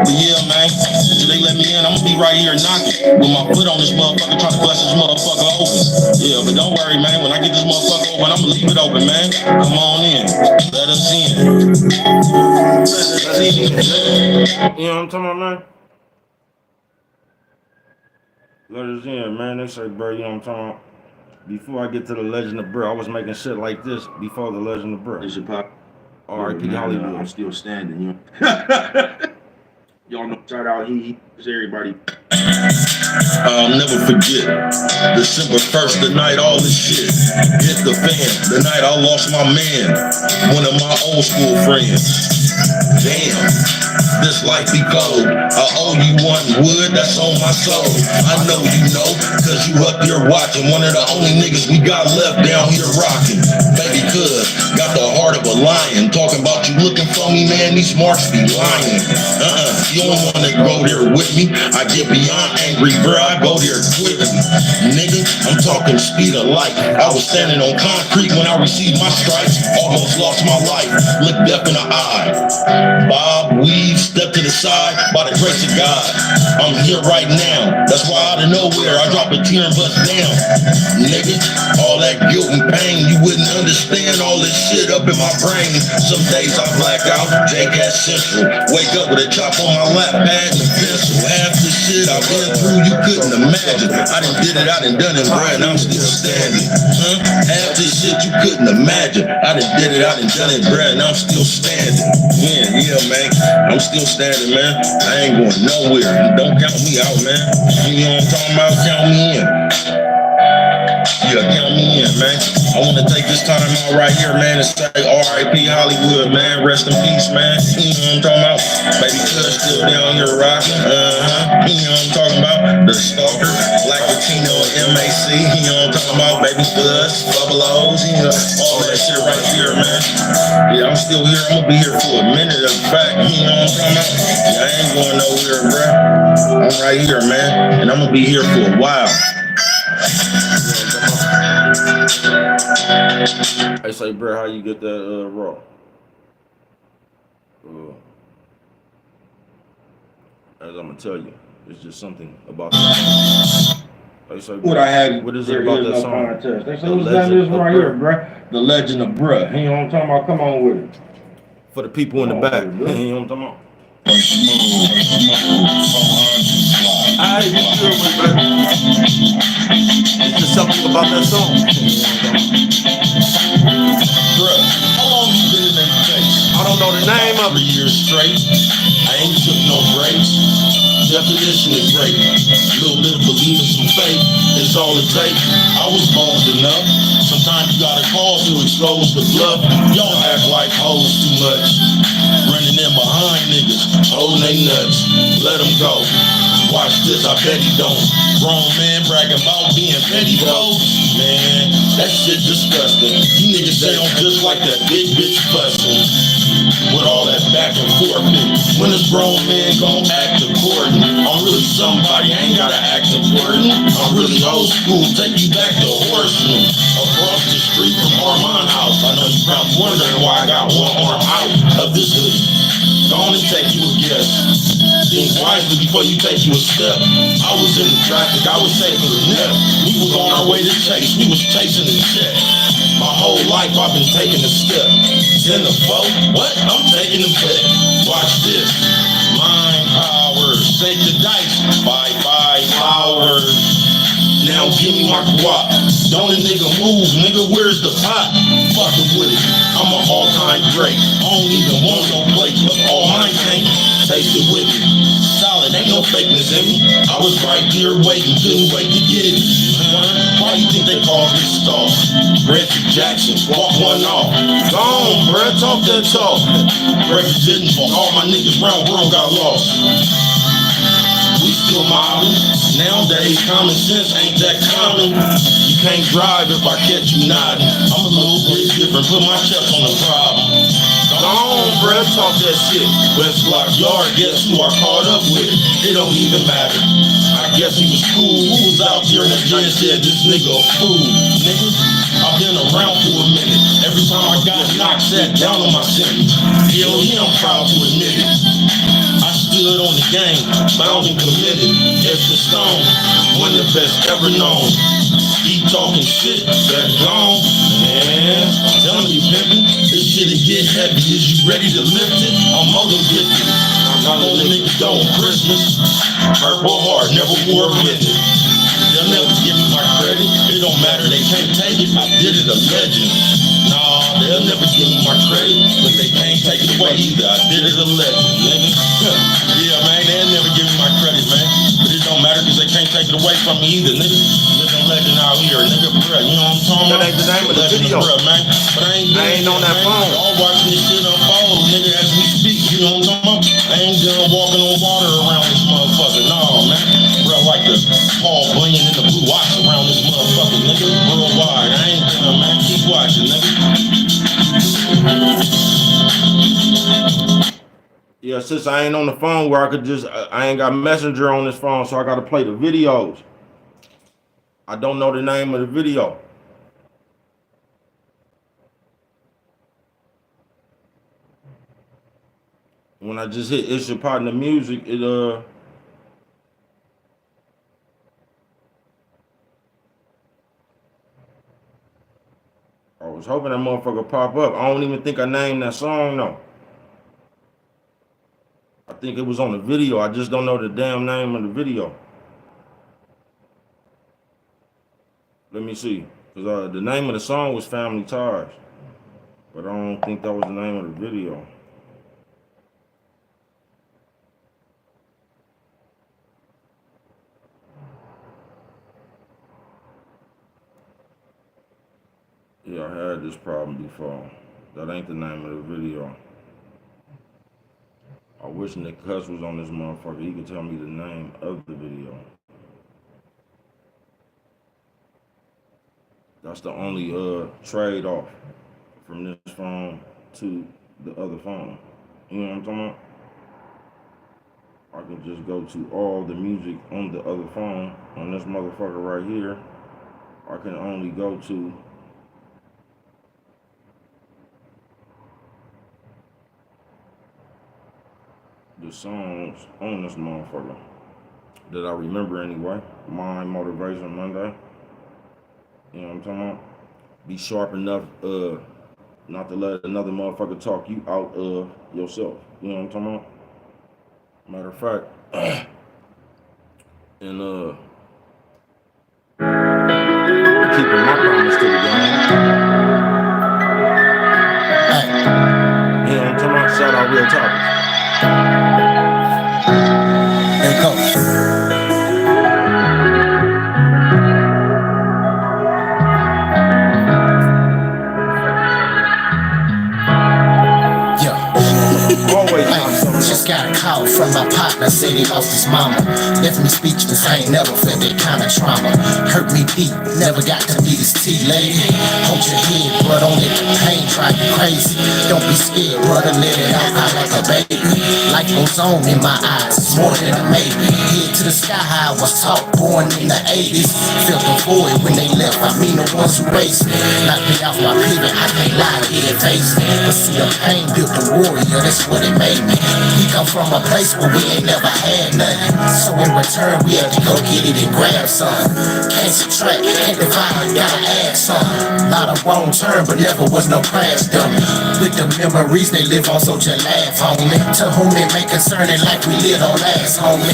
But yeah, man, until they let me in, I'm gonna be right here knocking with my foot on this motherfucker, trying to bust this motherfucker open. Yeah, but don't worry, man. When I get this motherfucker open, I'm gonna leave it open, man. Come on in. Let us in. You know what I'm talking about, man? Let us in, man. They say, bro, you know what I'm talking about? Before I get to the Legend of Bro, I was making shit like this before the Legend of Bro. It's your pop. R.I.P. Hollywood. I'm still standing, you know. Y'all know, shout out, he everybody. I'll never forget December 1st, the night all this shit hit the fan. The night I lost my man, one of my old school friends. Damn, this life be cold. I owe you one wood, that's on my soul. I know you know, cause you up here watching. One of the only niggas we got left down here rocking. Baby cuz, got the heart of a lion. Talking about you looking for me, man, these marks be lying. You don't wanna go there with me. I get beyond angry, bro, I go there quickly. Nigga, I'm talking speed of light. I was standing on concrete when I received my stripes. Almost lost my life, looked death in the eye. Bob, weave, step to the side, by the grace of God. I'm here right now. That's why out of nowhere I drop a tear and bust down. Nigga, all that guilt and pain, you wouldn't understand all this shit up in my brain. Some days I black out, J-Gas Central. Wake up with a chop on my lap, pad and pencil. Half the shit I've been through, you couldn't imagine. I done did it, I done done it, bro, and I'm still standing. Half this shit you couldn't imagine. I done did it, I done done it, bro, and I'm still standing. Yeah, man. I'm still standing, man. I ain't going nowhere. Don't count me out, man. You know what I'm talking about? Count me in. Yeah, count me in, man. I want to take this time out right here, man, and say R.I.P. Hollywood, man. Rest in peace, man. You know what I'm talking about? Baby Cuz still down here rocking. You know what I'm talking about? The Stalker, Black Latino, MAC. You know what I'm talking about? Baby Cuz, Bubble O's, you know, all that shit right here, man. Yeah, I'm still here. I'm gonna be here for a minute. In fact, you know what I'm talking about? Yeah, I ain't going nowhere, bro. I'm right here, man, and I'm gonna be here for a while. Hey, say, bro, how you get that raw? As I'm gonna tell you, it's just something about that. Hey, say, bro, What I had, what is there it about is that no song? contest. They say, The what's that Legend is of right Bruh. here, bruh? The Legend of Bruh. You know what I'm talking about? Come on with it. For the people in the back, you know what I'm talking about? I you feel me, bro? It's just something about that song. Bruh, how long you been in that face? I don't know the name of 3 it. years straight. I ain't took no breaks. Definition is great. Little bit of believing, some faith. It's all it takes. I was bold enough. Sometimes you gotta call to expose the bluff. Y'all act like hoes too much. Running in behind niggas, holding they nuts. Let them go. Watch this, I bet he don't. Grown man bragging about being petty, bro. Man, that shit disgusting. You niggas sound just like that big bitch fussing. With all that back and forth. When this grown man gon' act according, I'm really somebody, I ain't gotta act important. I'm really old school, take you back to Horseman. Across the street from Armand House. I know you probably wondering why I got one arm out of this hoodie. Go on and take you a guess. Think wisely before you take you a step. I was in the traffic, I was taking a nap. We was on our way to chase, we was chasing the check. My whole life I've been taking a step. In the boat, what? I'm taking a bet. Watch this. Mind power, shake the dice. Bye powers. Now give me my guap. Don't a nigga move, nigga, where's the pot? Fuckin' with it. I'm an all-time great. I don't even want no plate, but all mine can't. Taste it with me. Solid, ain't no fakeness in me. I was right here waiting, couldn't wait to get it. Why you think they call this star? Reggie Jackson, walk one off. Gone, bruh, talk that talk. Reggie didn't fall. All my niggas round world got lost. We still mobbing. Nowadays, common sense ain't that common. You can't drive if I catch you nodding. I'm a little bit different, put my chest on the problem. Go on, bruh, talk that shit. West Block Yard, guess who I caught up with? It don't even matter. I guess he was cool. Who was out there in the gym said this nigga a fool? Nigga, I've been around for a minute. Every time I got knocked, sat down on my sentence. Hell yeah, I'm proud to admit it. I stood on the game, bound and committed. As the stone, one of the best ever known. Keep talking shit, that's gone. Man, I'm telling you, pimpin', this shit'll get heavy. Is you ready to lift it? I'm more than gifted. I'm all the niggas go on Christmas. Purple heart, never wore with it. They'll never give me my credit. It don't matter, they can't take it. I did it, a legend. Nah, they'll never give me my credit, but they can't take it away either. I did it, a legend, nigga. Yeah, man, they'll never give me my credit, man. But it don't matter, cause they can't take it away from me either, nigga. Living legend out here, nigga, bruh. You know what I'm talking about? That ain't the name of the Legend video. Bruh, man. But I ain't on that phone. I'm watching this shit unfold, nigga, as we speak. You know what I'm talking about? I ain't done walking on water around this motherfucker. No, man. Bruh, like the Paul Bunyan in the blue watch around this motherfucker, nigga. Worldwide. I ain't done, man. Keep watching, nigga. Yeah, since I ain't on the phone where I could just, I ain't got Messenger on this phone, so I got to play the videos. I don't know the name of the video. When I just hit It's Your Partner Music, it I was hoping that motherfucker pop up. I don't even think I named that song though. I think it was on the video. I just don't know the damn name of the video. Let me see. Because the name of the song was Family Ties. But I don't think that was the name of the video. this problem before. That ain't the name of the video. I wish Nick Cuss was on this motherfucker. He could tell me the name of the video. That's the only trade-off from this phone to the other phone. You know what I'm talking about? I can just go to all the music on the other phone. On this motherfucker right here, I can only go to the songs on this motherfucker that I remember anyway. Mind Motivation Monday. You know what I'm talking about? Be sharp enough not to let another motherfucker talk you out of yourself. You know what I'm talking about? Matter of fact, and keeping my promise to the game. You know what I'm talking about? Shout out Real Topics. Here it goes. Just got a call from my partner, said he lost his mama. Left me speechless, I ain't never felt that kind of trauma. Hurt me deep, never got to meet his tea lady. Hold your head, but don't let the pain drive you crazy. Don't be scared, brother, let it out like a baby. Life goes on in my eyes, it's more than a maybe. Head to the sky high, I was taught, born in the 80s. Felt the void when they left, I mean the ones who raised me. Knocked me off my pivot, I can't lie, it faced me. But see, the pain built the warrior, that's what it made me. We come from a place where we ain't never had nothing. So in return, we had to go get it and grab some. Can't subtract, can't divide, gotta add some. Lot of wrong turn, but never was no crash dummy. With the memories they live on, so just laugh, homie. To whom it may concern it like we live on last, homie.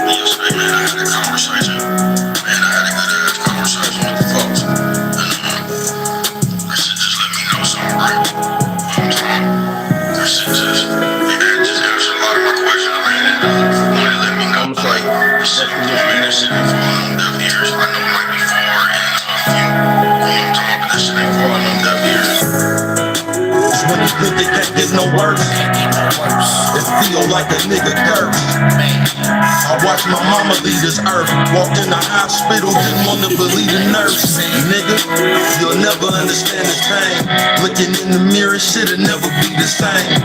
Yes, hey man, I had a conversation. Man, I had a good ass conversation with the folks. And I said, just let me know something, bro. I said, just answer a lot of my questions, man. And when they let me know, like, this shit, man, this shit ain't falling on deaf ears. I know it might be far and a few, you know what I'm talking about, but this shit ain't falling on deaf ears. When you think it can't get no worse, it feel like a nigga curse. I watched my mama leave this earth, walked in the hospital, didn't want to believe the nurse. Nigga, you'll never understand this pain. Looking in the mirror, shit'll never be the same.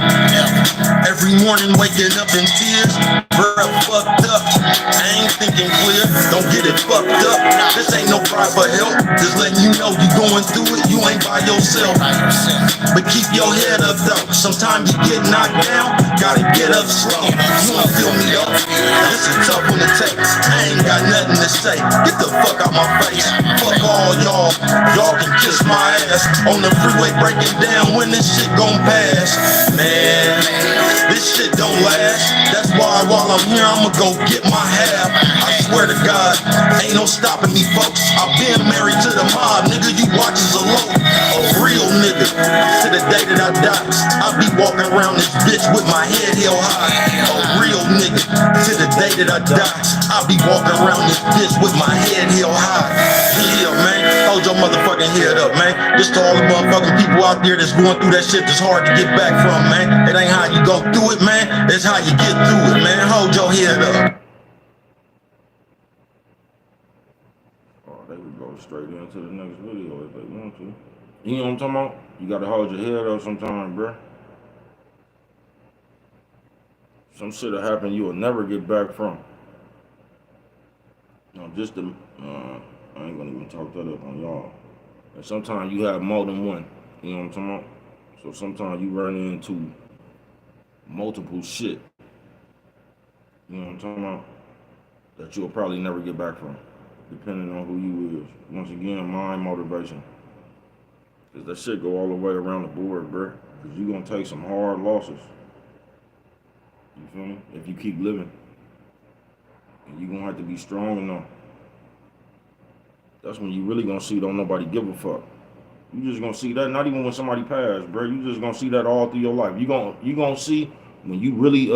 Every morning waking up in tears, bruh, fucked up. I ain't thinking clear, don't get it fucked up. This ain't no cry for help, just letting you know you going through it, you ain't by yourself. But keep your head up though, sometimes you get knocked down, gotta get up slow. You won't feel me though, this is tough when it takes. I ain't got nothing to say, get the fuck out my face. Fuck all y'all, y'all can kiss my ass. On the freeway breaking down when this shit gon' pass. Man, this shit don't last. That's why while I'm here I'ma go get my half. I swear to God, ain't no stopping me folks. I've been married to the mob, nigga, you watches alone. A real nigga, to the day that I die, I'll be walking around this bitch with my head held high. A real nigga, to the day that I die, I'll be walking around this bitch with my head held high. Yeah, man, hold your motherfucking head up, man. Just to all the motherfucking people out there that's going through that shit that's hard to get back from, man. It ain't how you go through it, man. It's how you get through it, man. Hold your head up. Oh, they would go straight into the next video if they want to. You know what I'm talking about? You gotta hold your head up sometimes, bruh. Some shit'll happen you will never get back from. No, just the I ain't gonna even talk that up on y'all. And sometimes you have more than one. You know what I'm talking about? So sometimes you run into multiple shit. You know what I'm talking about? That you'll probably never get back from, depending on who you is. Once again, mind motivation. Cause that shit go all the way around the board, bruh. Cause you gonna take some hard losses. You feel me? If you keep living. And you gonna have to be strong enough. That's when you really gonna see don't nobody give a fuck. You just gonna see that, not even when somebody passed, bro. You just gonna see that all through your life. You gonna see when you really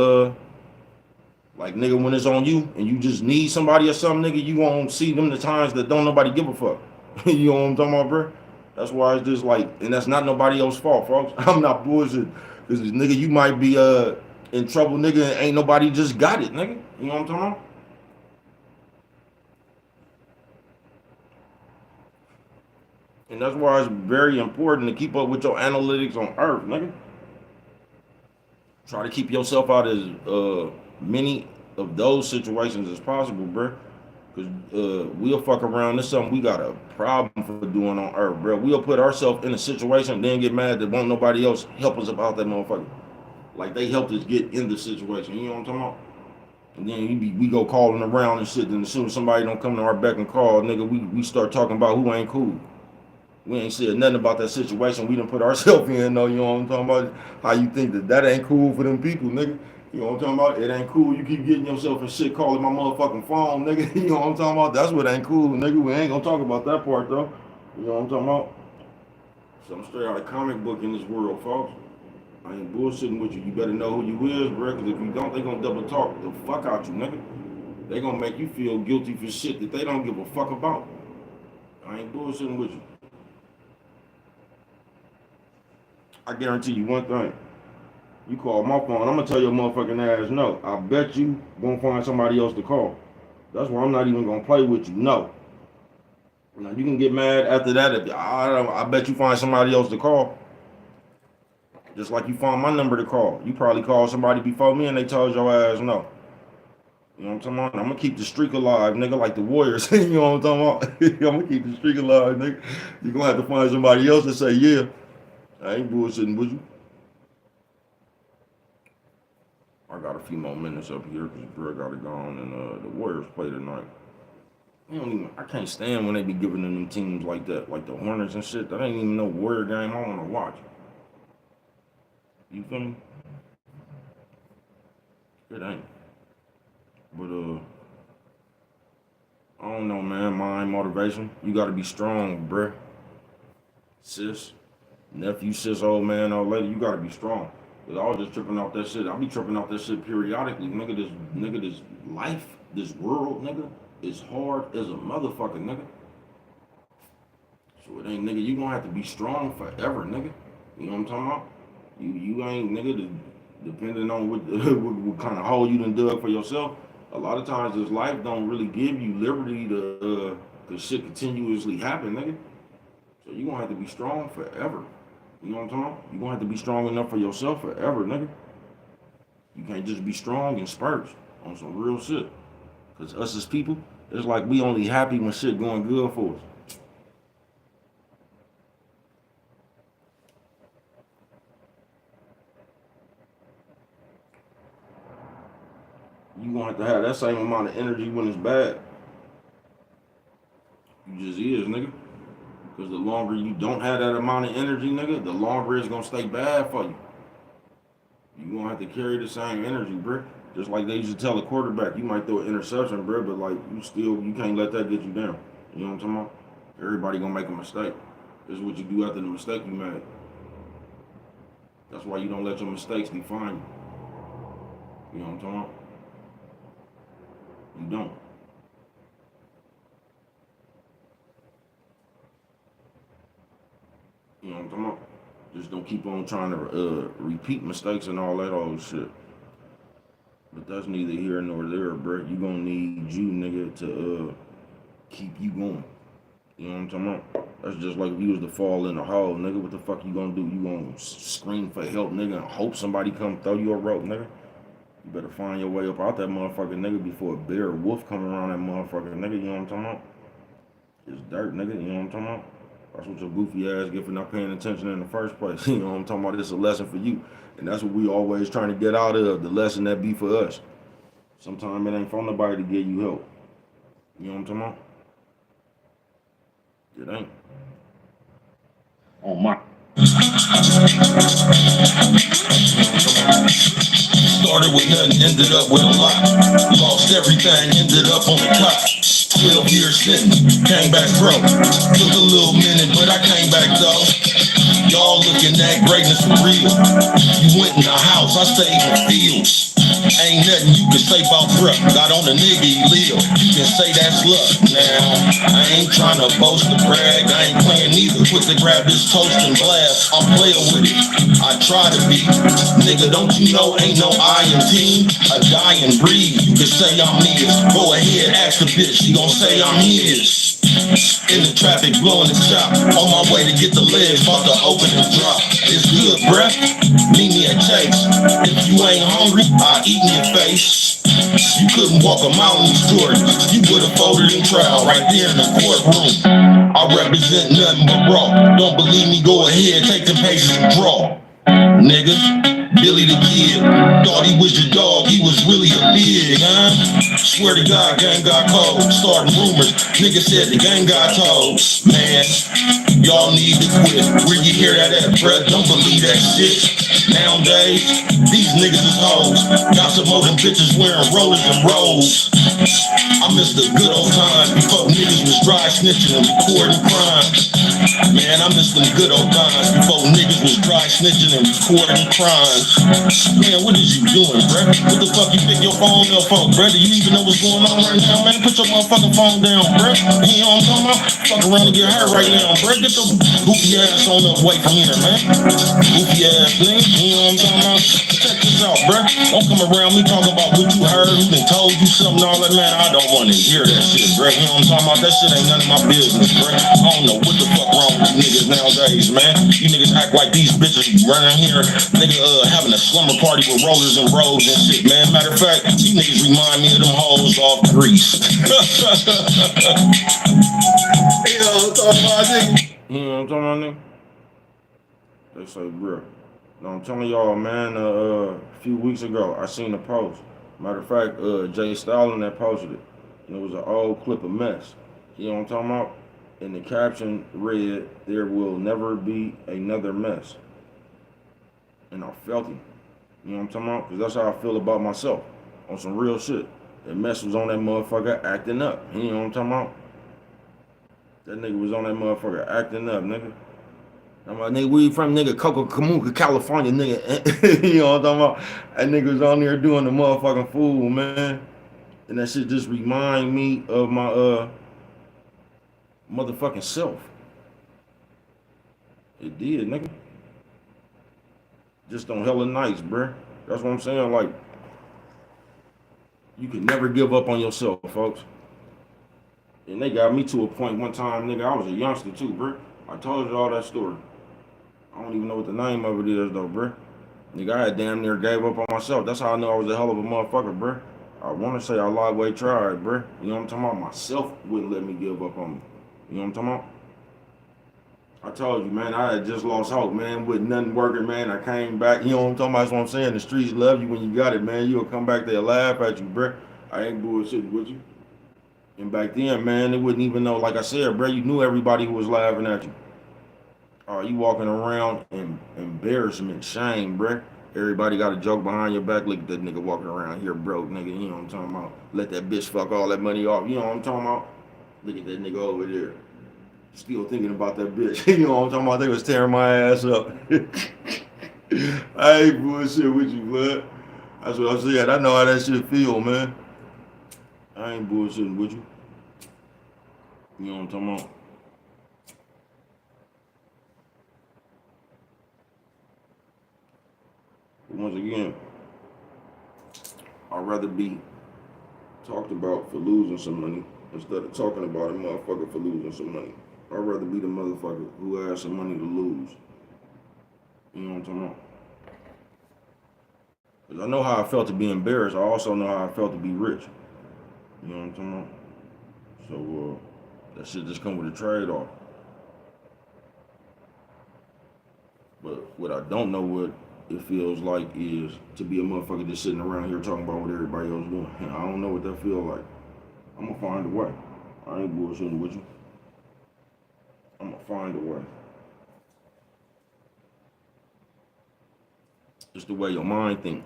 like nigga, when it's on you and you just need somebody or something, nigga, you gonna see them the times that don't nobody give a fuck. You know what I'm talking about, bro? That's why it's just like, and that's not nobody else's fault, folks. I'm not bullshit. Cause nigga, you might be in trouble, nigga, and ain't nobody just got it, nigga. You know what I'm talking about? And that's why it's very important to keep up with your analytics on Earth, nigga. Try to keep yourself out as many of those situations as possible, bro. Cause we'll fuck around. This is something we got a problem for doing on Earth, bro. We'll put ourselves in a situation, then get mad that won't nobody else help us about that motherfucker. Like they helped us get in the situation. You know what I'm talking about? And then we go calling around and shit. And as soon as somebody don't come to our beck and call, nigga, we start talking about who ain't cool. We ain't said nothing about that situation we done put ourselves in, though. You know what I'm talking about? How you think that ain't cool for them people, nigga? You know what I'm talking about? It ain't cool. You keep getting yourself in shit calling my motherfucking phone, nigga. You know what I'm talking about? That's what ain't cool, nigga. We ain't gonna talk about that part, though. You know what I'm talking about? So I'm straight out of comic book in this world, folks. I ain't bullshitting with you. You better know who you is, bro, because if you don't, they gonna double talk the fuck out you, nigga. They gonna make you feel guilty for shit that they don't give a fuck about. I ain't bullshitting with you. I guarantee you one thing. You call my phone, I'm gonna tell your motherfucking ass no. I bet you gonna find somebody else to call. That's why I'm not even gonna play with you. No. Now you can get mad after that if I bet you find somebody else to call. Just like you found my number to call. You probably called somebody before me and they told your ass no. You know what I'm talking about? I'm gonna keep the streak alive, nigga, like the Warriors. You know what I'm talking about? I'm gonna keep the streak alive, nigga. You're gonna have to find somebody else to say yeah. I ain't bullshitting with you. I got a few more minutes up here because Bro got it gone and the Warriors play tonight. I can't stand when they be giving them teams like that, like the Hornets and shit. That ain't even no Warrior game I want to watch. You feel me? It ain't. But I don't know, man. Mind motivation. You got to be strong, bruh. Sis. Nephew, sis, old man, old lady, you gotta be strong. Cause I was just tripping off that shit. I be tripping off that shit periodically. This life, this world, nigga, is hard as a motherfucker, nigga. So it ain't, nigga, you gonna have to be strong forever, nigga. You know what I'm talking about? You ain't, nigga, depending on what kind of hole you done dug for yourself. A lot of times this life don't really give you liberty to, cause shit continuously happen, nigga. So you gonna have to be strong forever. You know what I'm talking about? You gonna have to be strong enough for yourself forever, nigga. You can't just be strong in spurts on some real shit. Cause us as people, it's like we only happy when shit going good for us. You gonna have to have that same amount of energy when it's bad. You just is, nigga. Because the longer you don't have that amount of energy, nigga, the longer it's gonna stay bad for you. You gonna have to carry the same energy, bro. Just like they used to tell a quarterback, you might throw an interception, bro, but like you can't let that get you down. You know what I'm talking about? Everybody gonna make a mistake. This is what you do after the mistake you made. That's why you don't let your mistakes define you. You know what I'm talking about? You don't. You know what I'm talking about? Just don't keep on trying to repeat mistakes and all that old shit. But that's neither here nor there, bro. You gonna need you, nigga, to keep you going. You know what I'm talking about? That's just like if you was to fall in a hole, nigga. What the fuck you gonna do? You gonna scream for help, nigga, and hope somebody come throw you a rope, nigga? You better find your way up out that motherfucker, nigga, before a bear or wolf come around that motherfucker, nigga. You know what I'm talking about? It's dirt, nigga. You know what I'm talking about? That's what your goofy ass get for not paying attention in the first place. You know what I'm talking about? It's a lesson for you. And that's what we always trying to get out of, the lesson that be for us. Sometimes it ain't for nobody to get you help. You know what I'm talking about? It ain't. On my. Started with nothing, ended up with a lot. Lost everything, ended up on the top. 12 years sentence, came back broke. Took a little minute, but I came back though. Y'all looking at greatness for real. You went in the house, I stayed in the field. Ain't nothing you can say about bruh. Got on a nigga, he live. You can say that's luck. Now, I ain't trying to boast or brag. I ain't playing neither. Quick to grab this toast and blast. I'm playing with it. I try to be. Nigga, don't you know ain't no I in team? A dying breed. You can say I'm niggas. Go ahead, ask the bitch. She gon' say I'm his. In the traffic, blowing the chop. On my way to get the legs, about to open and drop. It's good, bruh. Meet me at Chase. If you ain't hungry, I'll eat in your face. You couldn't walk a mile in these Jordans. You would've folded in trial right there in the courtroom. I represent nothing but raw. Don't believe me, go ahead, take the pages and draw. Nigga, Billy the Kid, thought he was your dog, he was really a pig, huh? Swear to God, gang got cold, starting rumors, nigga said the gang got told. Man, y'all need to quit, where you hear that at, bruh? Don't believe that shit. Nowadays, these niggas is hoes, got some more than bitches wearing rollers and rolls. I miss the good old times before niggas was dry snitching and recording crimes. Man, I miss them good old times before niggas was dry snitching and recording crimes. Man, what is you doing, bruh? What the fuck you pick your phone up for, bruh? Do you even know what's going on right now, man? Put your motherfucking phone down, bruh. You know what I'm talking about? Fuck around and get hurt right now, bruh. Get your goofy ass on up away from here, man. Goofy ass nigga, you know what I'm talking about? Check this out, bruh. Don't come around me talking about what you heard, who done told you something, all that, man. I don't want to hear that shit, bruh. You know what I'm talking about? That shit ain't none of my business, bruh. I don't know what the fuck wrong with these niggas nowadays, man. You niggas act like these bitches running here, nigga, having a slumber party with rollers and robes and shit, man. Matter of fact, you niggas remind me of them hoes off Grease. You know what I'm talking about, nigga? You know what I'm talking about, nigga? They say, bro. No, I'm telling y'all, man, a few weeks ago, I seen a post. Matter of fact, Jay Stalin that posted it. And it was an old clip of Mess. You know what I'm talking about? And the caption read, "There will never be another mess." And I felt it. You know what I'm talking about? Because that's how I feel about myself. On some real shit. That Mess was on that motherfucker acting up. You know what I'm talking about? That nigga was on that motherfucker acting up, nigga. I'm like, nigga, where you from, nigga? Coca-Cola, California, nigga. You know what I'm talking about? That nigga was on there doing the motherfucking fool, man. And that shit just remind me of my motherfucking self. It did, nigga. Just on hella nights, bruh. That's what I'm saying. Like, you can never give up on yourself, folks. And they got me to a point one time, nigga, I was a youngster too, bruh. I told you all that story. I don't even know what the name of it is, though, bruh. Nigga, I had damn near gave up on myself. That's how I know I was a hell of a motherfucker, bruh. I want to say I lightweight tried, bruh. You know what I'm talking about? Myself wouldn't let me give up on me. You know what I'm talking about? I told you, man, I had just lost hope, man, with nothing working, man. I came back, you know what I'm talking about? That's what I'm saying. The streets love you when you got it, man. You'll come back, they'll laugh at you, bruh. I ain't bullshitting with you. And back then, man, they wouldn't even know, like I said, bruh, you knew everybody who was laughing at you. You walking around in embarrassment, shame, bruh. Everybody got a joke behind your back. Look at that nigga walking around here broke, nigga. You know what I'm talking about? Let that bitch fuck all that money off. You know what I'm talking about? Look at that nigga over there. Still thinking about that bitch. You know what I'm talking about? They was tearing my ass up. I ain't bullshit with you, bud. That's what I said. I know how that shit feel, man. I ain't bullshitting with you. You know what I'm talking about? But once again, I'd rather be talked about for losing some money instead of talking about a motherfucker for losing some money. I'd rather be the motherfucker who has some money to lose. You know what I'm talking about? Because I know how I felt to be embarrassed. I also know how I felt to be rich. You know what I'm talking about? So, that shit just come with a trade-off. But what I don't know what it feels like is to be a motherfucker just sitting around here talking about what everybody else doing. I don't know what that feels like. I'm gonna find a way. I ain't bullshitting with you. I'm gonna find a way. It's the way your mind think.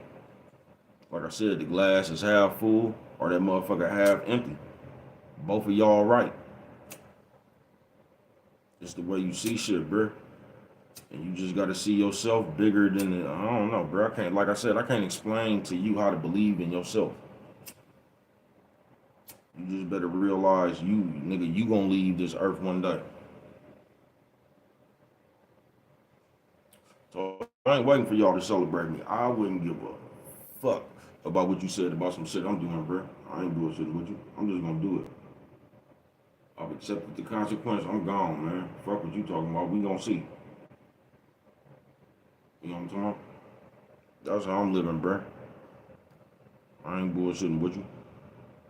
Like I said, the glass is half full or that motherfucker half empty. Both of y'all right. It's the way you see shit, bruh. And you just got to see yourself bigger than I don't know, bro. I can't, like I said, I can't explain to you how to believe in yourself. You just better realize you, nigga, you gonna leave this earth one day. So I ain't waiting for y'all to celebrate me. I wouldn't give a fuck about what you said about some shit I'm doing, bro. I ain't bullshitting with you. I'm just gonna do it. I've accepted the consequence. I'm gone, man. Fuck what you talking about. We gonna see. You know what I'm talking about? That's how I'm living, bro. I ain't bullshitting with you.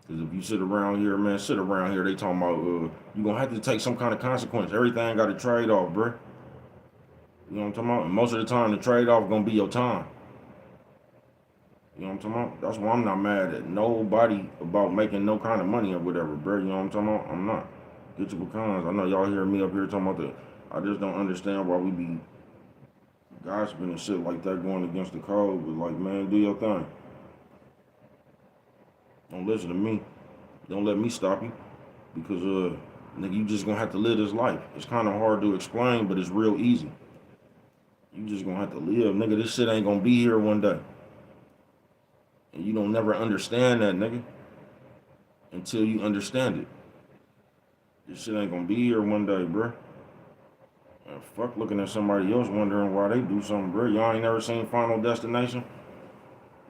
Because if you sit around here, man, they talking about, you gonna have to take some kind of consequence. Everything got a trade-off, bro. You know what I'm talking about? And most of the time, the trade-off gonna be your time. You know what I'm talking about? That's why I'm not mad at nobody about making no kind of money or whatever, bro. You know what I'm talking about? I'm not. Get your pecans. I know y'all hear me up here talking about I just don't understand why we be gossiping and shit like that going against the code. But like, man, do your thing. Don't listen to me. Don't let me stop you. Because, nigga, you just gonna have to live this life. It's kind of hard to explain, but it's real easy. You just gonna have to live. Nigga, this shit ain't gonna be here one day. And you don't never understand that, nigga. Until you understand it. This shit ain't gonna be here one day, bruh. And fuck looking at somebody else wondering why they do something, bruh. Y'all ain't never seen Final Destination?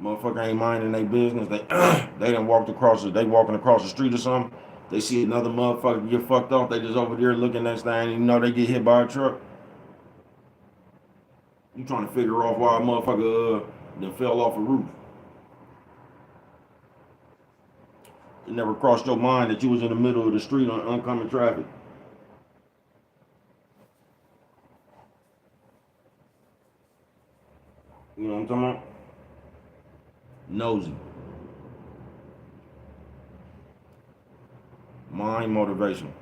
Motherfucker ain't minding their business. They done walked across they walking across the street or something. They see another motherfucker get fucked off. They just over there looking next thing, you know they get hit by a truck. You trying to figure out why a motherfucker then fell off a roof. It never crossed your mind that you was in the middle of the street on oncoming traffic. You know what I'm talking about? Nosy. Mind motivation.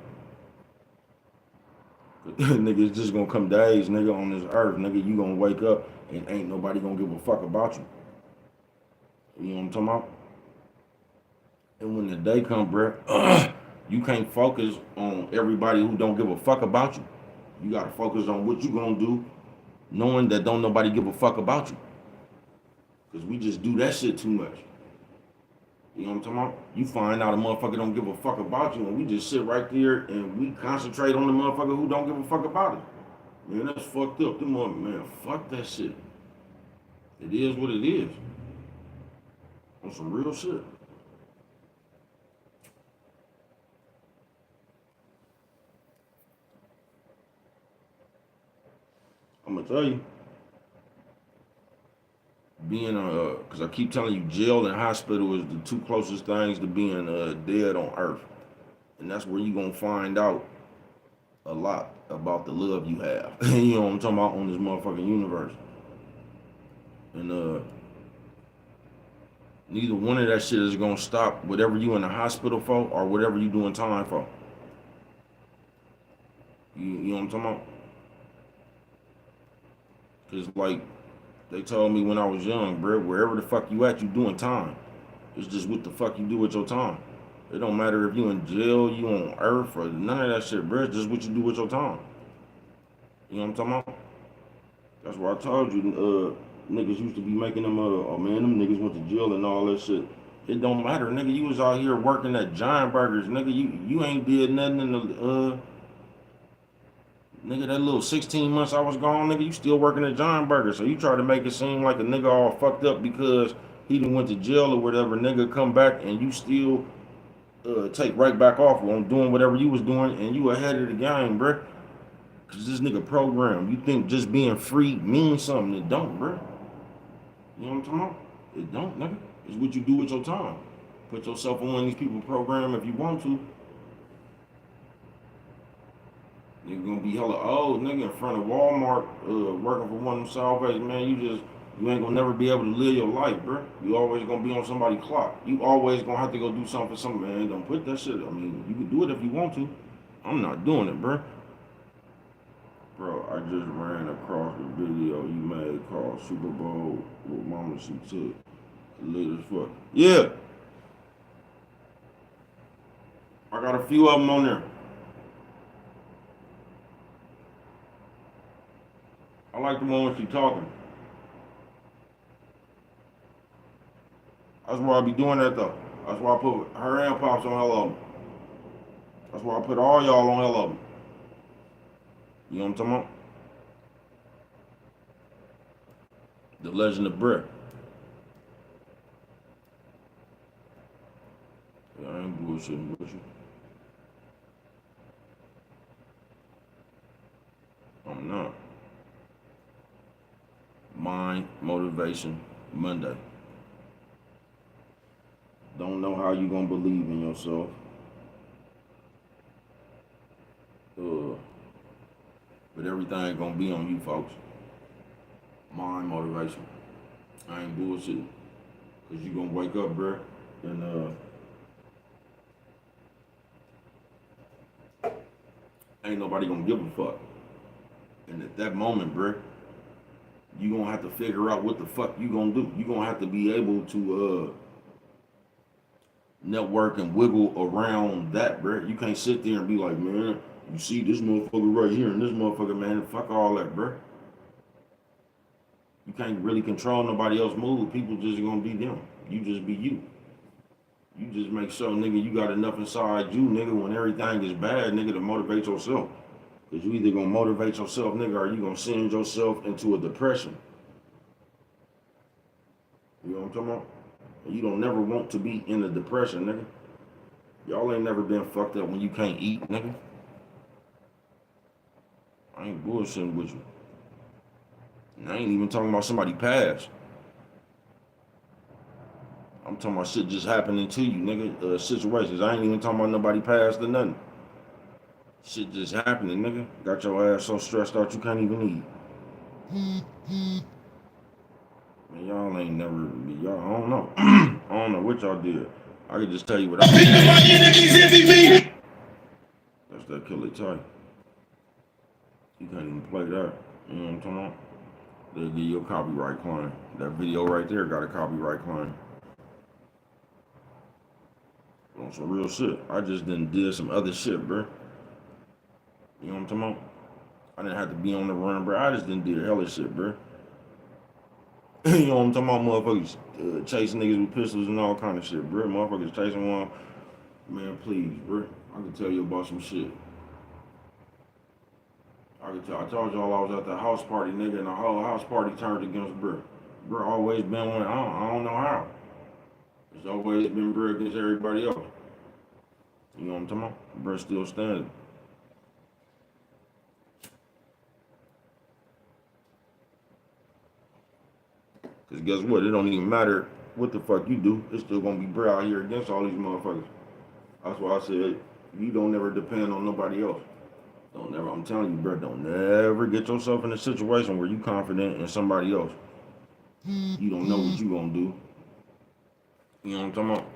Nigga, it's just gonna come days, nigga, on this earth. Nigga, you gonna wake up and ain't nobody gonna give a fuck about you. You know what I'm talking about? And when the day come, bruh, you can't focus on everybody who don't give a fuck about you. You gotta focus on what you gonna do, knowing that don't nobody give a fuck about you. Because we just do that shit too much. You know what I'm talking about? You find out a motherfucker don't give a fuck about you, and we just sit right there and we concentrate on the motherfucker who don't give a fuck about it. Man, that's fucked up. Man, fuck that shit. It is what it is. On some real shit. I'm gonna tell you, being because I keep telling you, jail and hospital is the two closest things to being dead on earth, and that's where you gonna find out a lot about the love you have. You know what I'm talking about on this motherfucking universe, and neither one of that shit is gonna stop whatever you in the hospital for or whatever you doing time for. You know what I'm talking about? Cause like they told me when I was young, bro, wherever the fuck you at, you doing time. It's just what the fuck you do with your time. It don't matter if you in jail, you on earth, or none of that shit, bro. It's just what you do with your time. You know what I'm talking about? That's why I told you, niggas used to be making them, oh man, them niggas went to jail and all that shit. It don't matter, nigga. You was out here working at Giant Burgers, nigga. You ain't did nothing in the, nigga, that little 16 months I was gone, nigga, you still working at Giant Burger. So you try to make it seem like a nigga all fucked up because he done went to jail or whatever. Nigga come back and you still take right back off on doing whatever you was doing and you ahead of the game, bruh. Cause this nigga program, you think just being free means something. It don't, bruh. You know what I'm talking about? It don't, nigga. It's what you do with your time. Put yourself on one of these people program if you want to. You're gonna be hella old, nigga, in front of Walmart, working for one of them Salvation, man. You ain't gonna never be able to live your life, bro. You always gonna be on somebody's clock. You always gonna have to go do something for something, man. Don't put that shit. I mean, you can do it if you want to. I'm not doing it, bro. Bro, I just ran across the video you made called Super Bowl with Mama She Took. Lit as fuck. Yeah. I got a few of them on there. like the one when she talking. That's why I be doing that though. That's why I put her and Pops on Hell of 'em. That's why I put all y'all on Hell of 'em. You know what I'm talking about? The Legend of Brick. Yeah, I ain't bullshitting with you. I'm not. Mind Motivation Monday. Don't know how you gonna believe in yourself. But everything gonna be on you, folks. Mind motivation. I ain't bullshitting. Cause you gonna wake up, bruh, and ain't nobody gonna give a fuck. And at that moment, bruh, you gonna have to figure out what the fuck you gonna do. You gonna have to be able to network and wiggle around that, bruh. You can't sit there and be like, man, you see this motherfucker right here and this motherfucker, man, fuck all that, bruh. You can't really control nobody else's move. People just gonna be them. You just be you. You just make sure, nigga, you got enough inside you, nigga, when everything is bad, nigga, to motivate yourself. Cause you either gonna motivate yourself, nigga, or you gonna send yourself into a depression. You know what I'm talking about? You don't never want to be in a depression, nigga. Y'all ain't never been fucked up when you can't eat, nigga. I ain't bullshitting with you. And I ain't even talking about somebody past. I'm talking about shit just happening to you, nigga. Situations. I ain't even talking about nobody past or nothing. Shit just happening, nigga. Got your ass so stressed out you can't even eat. Man, y'all ain't never, y'all, I don't know. I don't know what y'all did. I can just tell you what I did. That's that Killer Ty. You can't even play that. You know what I'm talking about? They'll give you a copyright claim. That video right there got a copyright claim. On some real shit. I just did some other shit, bro. You know what I'm talking about? I didn't have to be on the run, bro. I just did hella shit, bro. You know what I'm talking about? Motherfuckers chasing niggas with pistols and all kind of shit, bro. Motherfuckers chasing one. Man, please, bro. I can tell you about some shit. I told y'all I was at the house party, nigga, and the whole house party turned against bro. Bro always been one. I don't know how. It's always been bro against everybody else. You know what I'm talking about? Bro still standing. Cause guess what? It don't even matter what the fuck you do. It's still gonna be bro out here against all these motherfuckers. That's why I said you don't ever depend on nobody else. Don't never, I'm telling you, bro, don't never get yourself in a situation where you confident in somebody else. You don't know what you gonna do. You know what I'm talking about?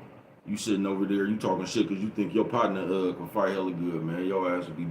You sitting over there, you talking shit because you think your partner can fight hella good, man. Your ass would be